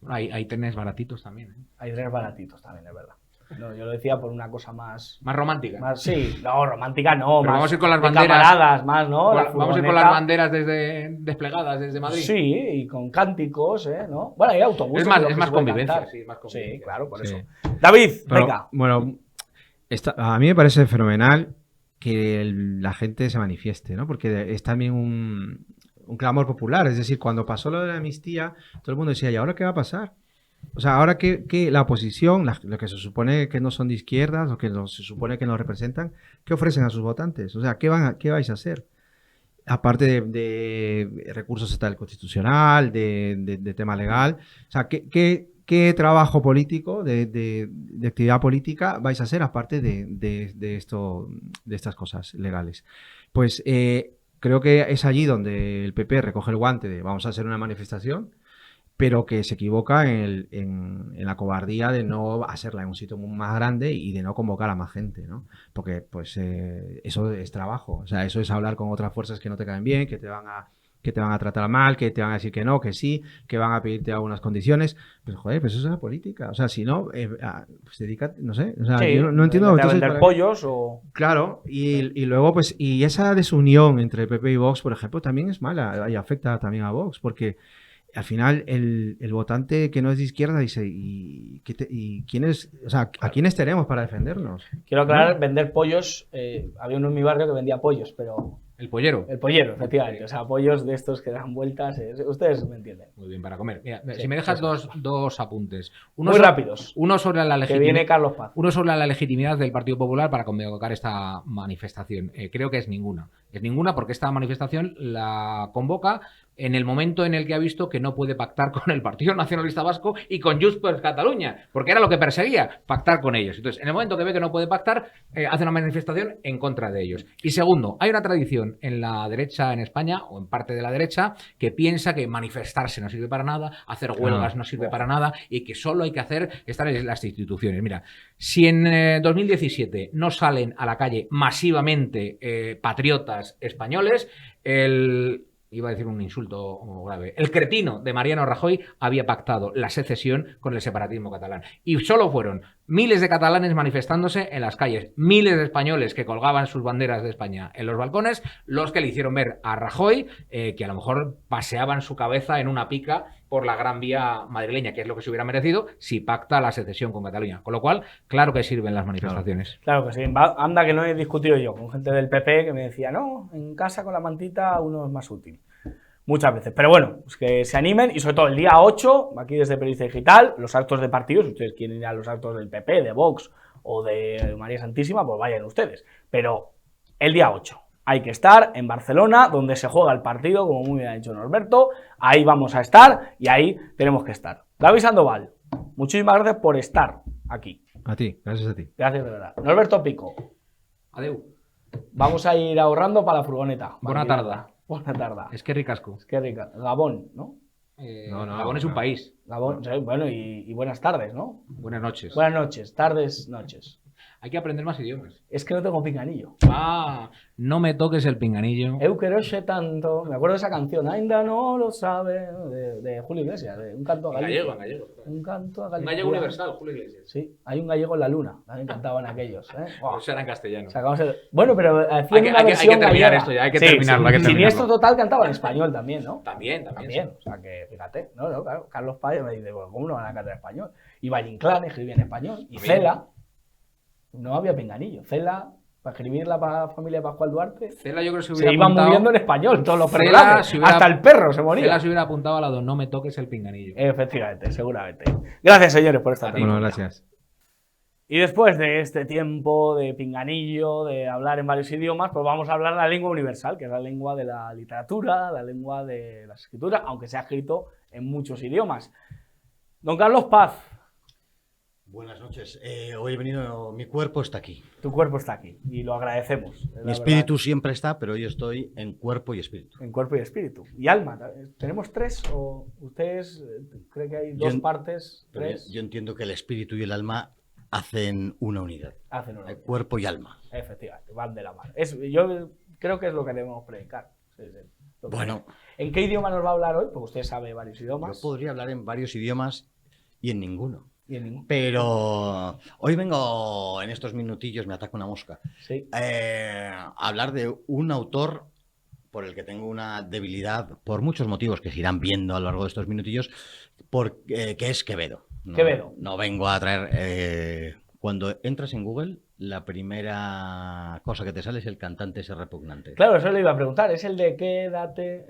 Hay trenes baratitos también, ¿eh? Hay trenes baratitos también, es verdad. No, yo lo decía por una cosa más romántica. Sí, no, romántica no. Pero más vamos a ir con las de banderas. Camaradas, más, ¿no? Vamos a ir con las banderas desplegadas desde Madrid. Sí, y con cánticos, ¿no? Bueno, hay autobuses. Es más convivencia. Sí, claro, por sí. eso. David, pero, venga. Bueno, a mí me parece fenomenal que la gente se manifieste, ¿no? Porque es también un clamor popular. Es decir, cuando pasó lo de la amnistía, todo el mundo decía, ¿y ahora qué va a pasar? O sea, ahora que la oposición, lo que se supone que no son de izquierdas, o que se supone que no representan, ¿qué ofrecen a sus votantes? O sea, ¿qué vais a hacer? Aparte de recursos estatal constitucional, de tema legal. O sea, ¿qué ¿qué trabajo político, de actividad política vais a hacer aparte de estas cosas legales? Pues creo que es allí donde el PP recoge el guante de vamos a hacer una manifestación, pero que se equivoca en la cobardía de no hacerla en un sitio más grande y de no convocar a más gente, ¿no? Porque pues eso es trabajo, o sea, eso es hablar con otras fuerzas que no te caen bien, que te van a tratar mal, que te van a decir que no, que sí, que van a pedirte algunas condiciones. Pues joder, pues eso es la política. O sea, si no, pues dedícate, no sé. O sea, Sí, yo no entiendo. vete a Entonces, vender pollos o... claro, y luego, pues, y esa desunión entre PP y Vox, por ejemplo, también es mala y afecta también a Vox, porque al final el votante que no es de izquierda dice, ¿y quién es? O sea, ¿a quiénes tenemos para defendernos? Quiero aclarar, vender pollos, había uno en mi barrio que vendía pollos, pero... El pollero. El pollero, efectivamente. O sea, pollos de estos que dan vueltas. Ustedes me entienden. Muy bien, para comer. Mira, Sí, si me dejas dos apuntes. Uno Muy rápidos. Uno sobre la Que viene Carlos Paz. Uno sobre la legitimidad del Partido Popular para convocar esta manifestación. Creo que es ninguna. Es ninguna porque esta manifestación la convoca en el momento en el que ha visto que no puede pactar con el Partido Nacionalista Vasco y con Junts per Catalunya, porque era lo que perseguía, pactar con ellos. Entonces, en el momento que ve que no puede pactar, hace una manifestación en contra de ellos. Y segundo, hay una tradición en la derecha en España, o en parte de la derecha, que piensa que manifestarse no sirve para nada, hacer huelgas no sirve para nada, y que solo hay que estar en las instituciones. Mira, si en 2017 no salen a la calle masivamente patriotas españoles, iba a decir un insulto grave, el cretino de Mariano Rajoy había pactado la secesión con el separatismo catalán. Y solo fueron miles de catalanes manifestándose en las calles, miles de españoles que colgaban sus banderas de España en los balcones, los que le hicieron ver a Rajoy que a lo mejor paseaban su cabeza en una pica por la Gran Vía madrileña, que es lo que se hubiera merecido si pacta la secesión con Cataluña. Con lo cual, claro que sirven las manifestaciones. Claro que sí. Anda que no he discutido yo con gente del PP que me decía, no, en casa con la mantita uno es más útil. Muchas veces. Pero bueno, pues que se animen y sobre todo el día 8, aquí desde Periodista Digital, los actos de partidos, si ustedes quieren ir a los actos del PP, de Vox o de María Santísima, pues vayan ustedes. Pero el día 8 hay que estar en Barcelona, donde se juega el partido, como muy bien ha dicho Norberto. Ahí vamos a estar y ahí tenemos que estar. David Sandoval, muchísimas gracias por estar aquí. A ti, gracias a ti. Gracias de verdad. Norberto Pico. Adeu. Vamos a ir ahorrando para la furgoneta. Buena tarde. Buena tarde. Es que ricasco. Es que rica. Gabón, ¿no? No, Gabón es un país. Gabón, sí, bueno, y buenas tardes, ¿no? Buenas noches. Buenas noches, tardes, noches. Hay que aprender más idiomas. Es que no tengo pinganillo. No me toques el pinganillo. Eu quero xe tanto. Me acuerdo de esa canción, ainda no lo sabe, de Julio Iglesias, de un canto a Galicia. En gallego. Un canto a Un Galicia. gallego universal, Julio Iglesias. Sí, hay un gallego en la luna. También cantaban aquellos. Wow. Eso era en castellano. Bueno, pero hacían una Hay que versión terminar gallega. esto ya, hay que Sí, terminarlo. Hay que Siniestro terminarlo. Total cantaba en español también, ¿no? También. También, o sea que fíjate, no, claro, Carlos Paya me dice, bueno, ¿cómo no van a cantar en español? Y Valle Inclán escribía en español, y Cela, no había pinganillo, Cela, para escribir la familia de Pascual Duarte, Cela yo creo que se iban muriendo en español todos los Cela, personajes, si hubiera- hasta el perro se moría. Cela se hubiera apuntado a la de no me toques el pinganillo. Efectivamente, seguramente. Gracias, señores, por esta Bueno, gracias. Y después de este tiempo de pinganillo, de hablar en varios idiomas, pues vamos a hablar la lengua universal, que es la lengua de la literatura, la lengua de las escrituras, aunque se ha escrito en muchos idiomas. Don Carlos Paz, Buenas noches. Hoy he venido, mi cuerpo está aquí. tu cuerpo está aquí y lo agradecemos. Mi espíritu siempre está, pero hoy estoy en cuerpo y espíritu. En cuerpo y espíritu. ¿Y alma? ¿Tenemos tres o ustedes creen que hay dos partes? Pero ¿Tres? yo entiendo que el espíritu y el alma hacen una unidad. Hacen una. Hay cuerpo y alma. Efectivamente, van de la mano. Yo creo que es lo que debemos predicar. Sí. Bueno, ¿En qué idioma nos va a hablar hoy? Porque usted sabe varios idiomas. yo podría hablar en varios idiomas y en ninguno. Y en ningún. Pero hoy vengo, en estos minutillos, me ataca una mosca, Sí. a hablar de un autor por el que tengo una debilidad, por muchos motivos que se irán viendo a lo largo de estos minutillos, que es Quevedo. Quevedo. No vengo a traer... cuando entras en Google, la primera cosa que te sale es el cantante ese repugnante. Claro, eso le iba a preguntar. ¿Es el de quédate?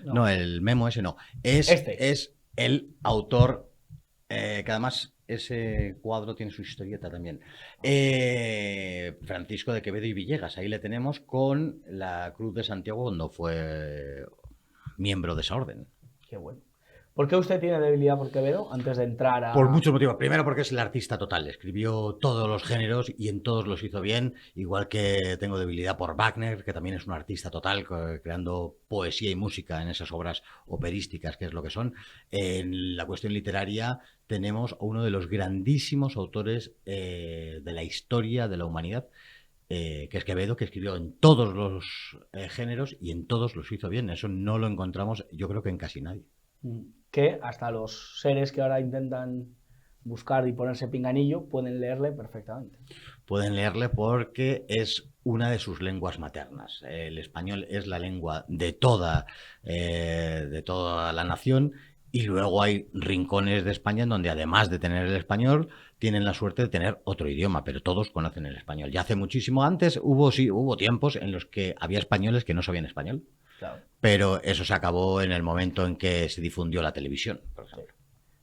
No, el memo ese no. Es el autor, que además ese cuadro tiene su historieta también. Francisco de Quevedo y Villegas. Ahí le tenemos con la Cruz de Santiago cuando fue miembro de esa orden. Qué bueno. ¿Por qué usted tiene debilidad por Quevedo antes de entrar a...? Por muchos motivos. Primero porque es el artista total. Escribió todos los géneros y en todos los hizo bien. Igual que tengo debilidad por Wagner, que también es un artista total, creando poesía y música en esas obras operísticas, que es lo que son. En la cuestión literaria tenemos a uno de los grandísimos autores de la historia de la humanidad, que es Quevedo, que escribió en todos los géneros y en todos los hizo bien. Eso no lo encontramos, yo creo que en casi nadie. Que hasta los seres que ahora intentan buscar y ponerse pinganillo pueden leerle perfectamente. Pueden leerle porque es una de sus lenguas maternas. El español es la lengua de toda la nación, y luego hay rincones de España en donde, además de tener el español, tienen la suerte de tener otro idioma, pero todos conocen el español. Ya hace muchísimo antes hubo tiempos en los que había españoles que no sabían español. Claro. Pero eso se acabó en el momento en que se difundió la televisión, por ejemplo.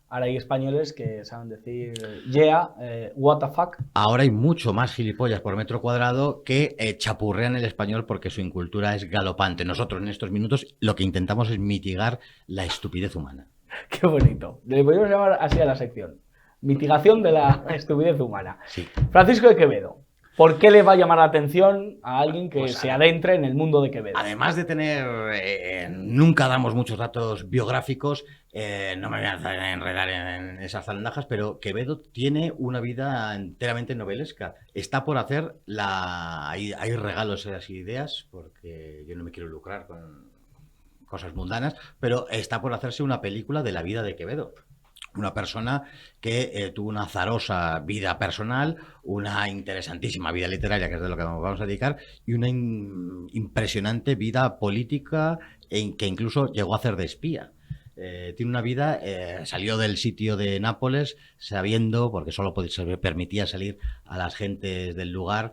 Ahora hay españoles que saben decir yeah, what the fuck. Ahora hay mucho más gilipollas por metro cuadrado que chapurrean el español porque su incultura es galopante. Nosotros en estos minutos lo que intentamos es mitigar la estupidez humana. Qué bonito. Le podemos llamar así a la sección. Mitigación de la estupidez humana. Sí. Francisco de Quevedo. ¿Por qué le va a llamar la atención a alguien que Pues, se adentre en el mundo de Quevedo? Además de tener... nunca damos muchos datos biográficos, no me voy a enredar en esas zarandajas, pero Quevedo tiene una vida enteramente novelesca. Está por hacer hay regalos a esas ideas, porque yo no me quiero lucrar con cosas mundanas, pero está por hacerse una película de la vida de Quevedo. Una persona que tuvo una azarosa vida personal, una interesantísima vida literaria, que es de lo que nos vamos a dedicar, y una impresionante vida política, que incluso llegó a hacer de espía. Tiene una vida, salió del sitio de Nápoles sabiendo, porque solo se permitía salir a las gentes del lugar,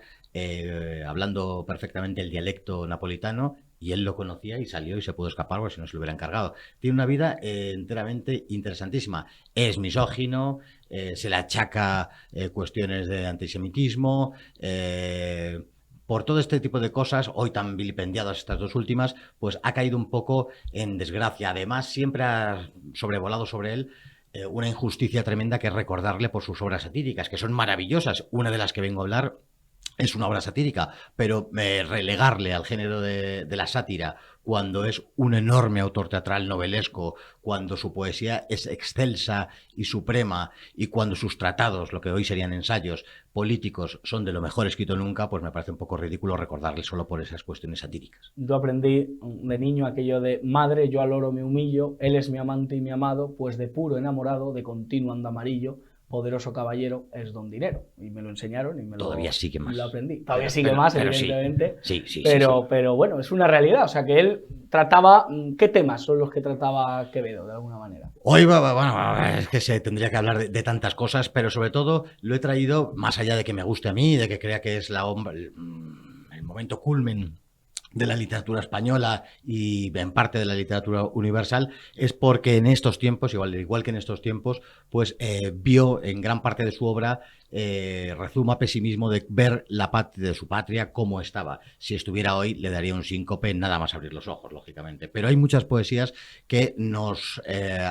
hablando perfectamente el dialecto napolitano, y él lo conocía y salió y se pudo escapar porque si no se lo hubiera encargado. Tiene una vida enteramente interesantísima. Es misógino, se le achaca cuestiones de antisemitismo, por todo este tipo de cosas, hoy tan vilipendiadas estas dos últimas, pues ha caído un poco en desgracia. Además, siempre ha sobrevolado sobre él una injusticia tremenda, que es recordarle por sus obras satíricas, que son maravillosas. Una de las que vengo a hablar es una obra satírica, pero relegarle al género de la sátira cuando es un enorme autor teatral novelesco, cuando su poesía es excelsa y suprema, y cuando sus tratados, lo que hoy serían ensayos políticos, son de lo mejor escrito nunca, pues me parece un poco ridículo recordarle solo por esas cuestiones satíricas. Yo aprendí de niño aquello de madre, yo al oro me humillo, él es mi amante y mi amado, pues de puro enamorado, de continuo anda amarillo, poderoso caballero es don dinero. Y me lo enseñaron y Todavía sigue más. Lo aprendí. Todavía sigue más, evidentemente. Sí. Pero bueno, es una realidad. O sea, que él trataba... ¿Qué temas son los que trataba Quevedo, de alguna manera? Hoy, bueno, es que se tendría que hablar de tantas cosas, pero sobre todo lo he traído, más allá de que me guste a mí, de que crea que es el momento culmen de la literatura española y en parte de la literatura universal, es porque en estos tiempos, igual que en estos tiempos, pues vio en gran parte de su obra rezuma pesimismo de ver la patria de su patria como estaba. Si estuviera hoy le daría un síncope nada más abrir los ojos, lógicamente. Pero hay muchas poesías que nos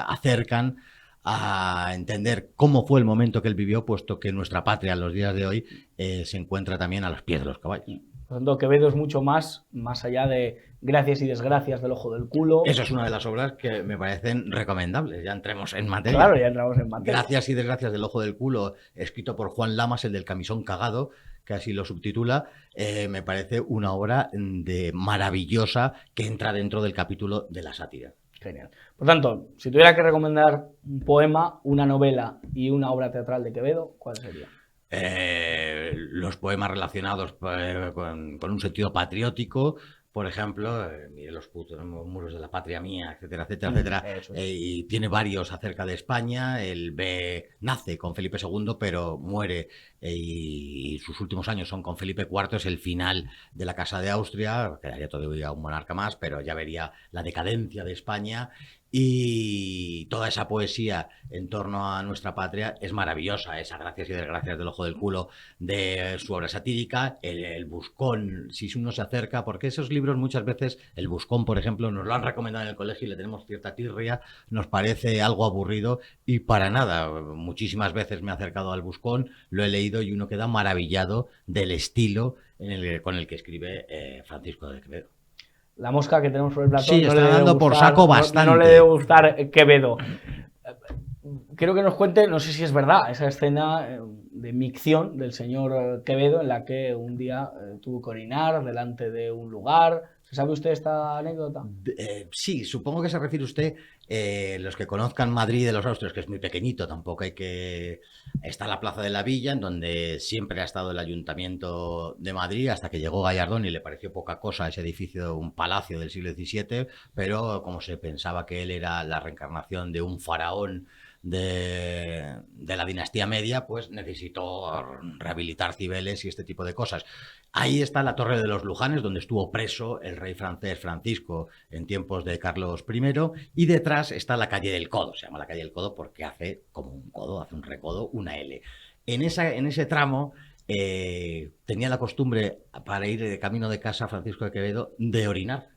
acercan a entender cómo fue el momento que él vivió, puesto que nuestra patria en los días de hoy se encuentra también a los pies de los caballos. Por lo tanto, Quevedo es mucho más allá de gracias y desgracias del ojo del culo. Esa es una de las obras que me parecen recomendables. Ya entremos en materia. Claro, ya entramos en materia. Gracias y desgracias del ojo del culo, escrito por Juan Lamas, el del camisón cagado, que así lo subtitula, me parece una obra maravillosa que entra dentro del capítulo de la sátira. Genial. Por tanto, si tuviera que recomendar un poema, una novela y una obra teatral de Quevedo, ¿cuál sería? Los poemas relacionados con un sentido patriótico, por ejemplo, mire los putos muros de la patria mía, etcétera, etcétera, etcétera. Y tiene varios acerca de España. Él nace con Felipe II, pero muere y sus últimos años son con Felipe IV. Es el final de la Casa de Austria. Quedaría todavía un monarca más, pero ya vería la decadencia de España. Y toda esa poesía en torno a nuestra patria es maravillosa, esas gracias y desgracias del ojo del culo de su obra satírica, el Buscón, si uno se acerca, porque esos libros muchas veces, el Buscón, por ejemplo, nos lo han recomendado en el colegio y le tenemos cierta tirria, nos parece algo aburrido y para nada. Muchísimas veces me he acercado al Buscón, lo he leído y uno queda maravillado del estilo con el que escribe Francisco de Quevedo. La mosca que tenemos sobre el platón Sí, no está le debe dando por gustar, saco bastante. No le debe gustar Quevedo. Quiero que nos cuente, no sé si es verdad, esa escena de micción del señor Quevedo en la que un día tuvo que orinar delante de un lugar. ¿Se sabe usted esta anécdota? Sí, supongo que se refiere usted, los que conozcan Madrid de los Austrias, que es muy pequeñito, tampoco hay que... Está la Plaza de la Villa, en donde siempre ha estado el Ayuntamiento de Madrid, hasta que llegó Gallardón y le pareció poca cosa ese edificio, un palacio del siglo XVII, pero como se pensaba que él era la reencarnación de un faraón de la dinastía media, pues necesitó rehabilitar Cibeles y este tipo de cosas. Ahí está la Torre de los Lujanes, donde estuvo preso el rey francés Francisco en tiempos de Carlos I, y detrás está la calle del Codo. Se llama la calle del Codo porque hace como un codo, hace un recodo, una L. En ese tramo tenía la costumbre, para ir de camino de casa Francisco de Quevedo, de orinar.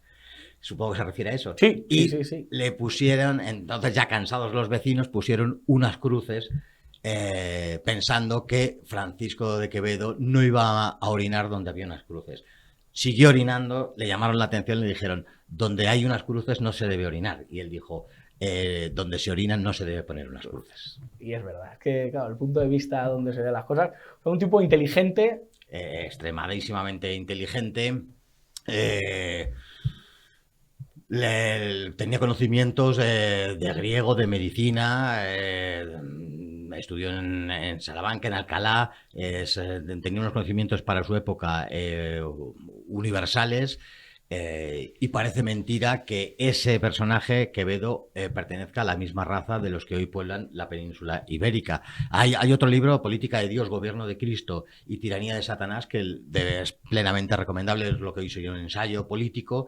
Supongo que se refiere a eso. Sí, y sí. Le pusieron, entonces ya cansados los vecinos, pusieron unas cruces pensando que Francisco de Quevedo no iba a orinar donde había unas cruces. Siguió orinando, le llamaron la atención y le dijeron, donde hay unas cruces no se debe orinar. Y él dijo, donde se orinan no se debe poner unas cruces. Y es verdad, es que claro, el punto de vista donde se ven las cosas, fue un tipo inteligente. Extremadísimamente inteligente. Tenía conocimientos de griego, de medicina, estudió en Salamanca, en Alcalá, tenía unos conocimientos para su época universales, y parece mentira que ese personaje, Quevedo, pertenezca a la misma raza de los que hoy pueblan la península ibérica. Hay otro libro, Política de Dios, Gobierno de Cristo y Tiranía de Satanás, que es plenamente recomendable, es lo que hoy sería un ensayo político.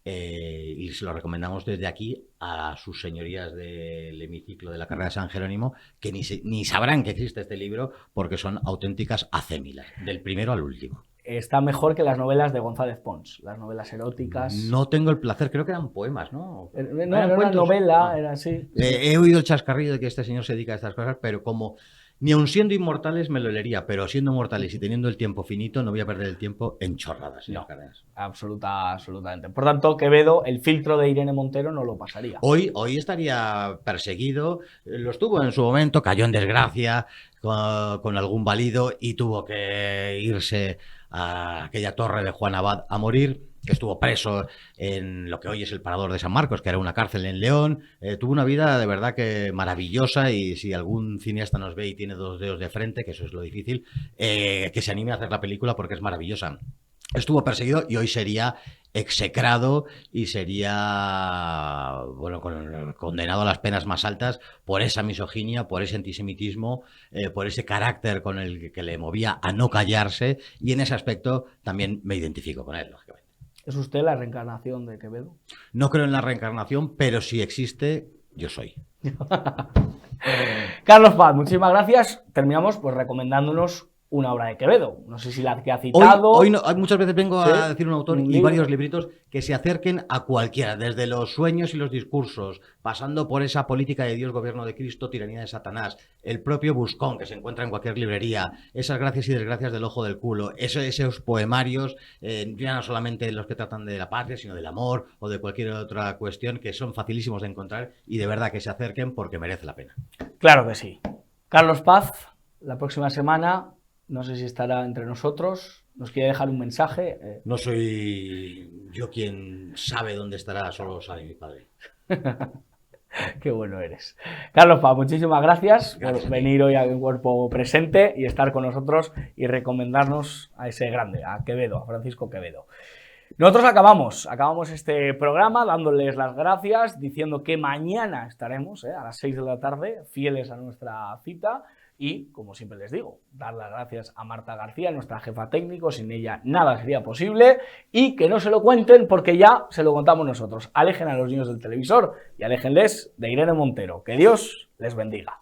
Y se lo recomendamos desde aquí a sus señorías del hemiciclo de la carrera de San Jerónimo, que ni sabrán que existe este libro porque son auténticas acémilas, del primero al último. Está mejor que las novelas de González Pons, las novelas eróticas. No tengo el placer, creo que eran poemas, ¿no? No, era una novela, era así. He oído el chascarrillo de que este señor se dedica a estas cosas, pero como... Ni aun siendo inmortales me lo leería, pero siendo mortales y teniendo el tiempo finito, no voy a perder el tiempo en chorradas, señor Cárdenas. Absolutamente. Por tanto, Quevedo, el filtro de Irene Montero no lo pasaría. Hoy estaría perseguido, lo estuvo en su momento, cayó en desgracia con algún valido y tuvo que irse a aquella torre de Juan Abad a morir. Estuvo preso en lo que hoy es el Parador de San Marcos, que era una cárcel en León. Tuvo una vida de verdad que maravillosa, y si algún cineasta nos ve y tiene dos dedos de frente, que eso es lo difícil, que se anime a hacer la película porque es maravillosa. Estuvo perseguido y hoy sería execrado y sería condenado a las penas más altas por esa misoginia, por ese antisemitismo, por ese carácter con el que le movía a no callarse, y en ese aspecto también me identifico con él, lógicamente. ¿Es usted la reencarnación de Quevedo? No creo en la reencarnación, pero si existe, yo soy. Carlos Paz, muchísimas gracias. Terminamos pues recomendándonos una obra de Quevedo. No sé si la que ha citado. Hoy no, muchas veces vengo ¿Sí? a decir un autor y varios libritos que se acerquen a cualquiera, desde los sueños y los discursos, pasando por esa Política de Dios, Gobierno de Cristo, Tiranía de Satanás, el propio Buscón, que se encuentra en cualquier librería, esas gracias y desgracias del ojo del culo, esos poemarios, ya no solamente los que tratan de la patria, sino del amor o de cualquier otra cuestión, que son facilísimos de encontrar y de verdad que se acerquen porque merece la pena. Claro que sí. Carlos Paz, la próxima semana, no sé si estará entre nosotros, nos quiere dejar un mensaje. No soy yo quien sabe dónde estará, solo lo sabe mi padre. Qué bueno eres. Carlos Paz, muchísimas gracias por venir hoy en cuerpo presente y estar con nosotros y recomendarnos a ese grande, a Quevedo, a Francisco Quevedo. Nosotros acabamos este programa dándoles las gracias, diciendo que mañana estaremos a las 6 de la tarde, fieles a nuestra cita, Y, como siempre les digo, dar las gracias a Marta García, nuestra jefa técnico, sin ella nada sería posible, y que no se lo cuenten porque ya se lo contamos nosotros. Alejen a los niños del televisor y aléjenles de Irene Montero. Que Dios les bendiga.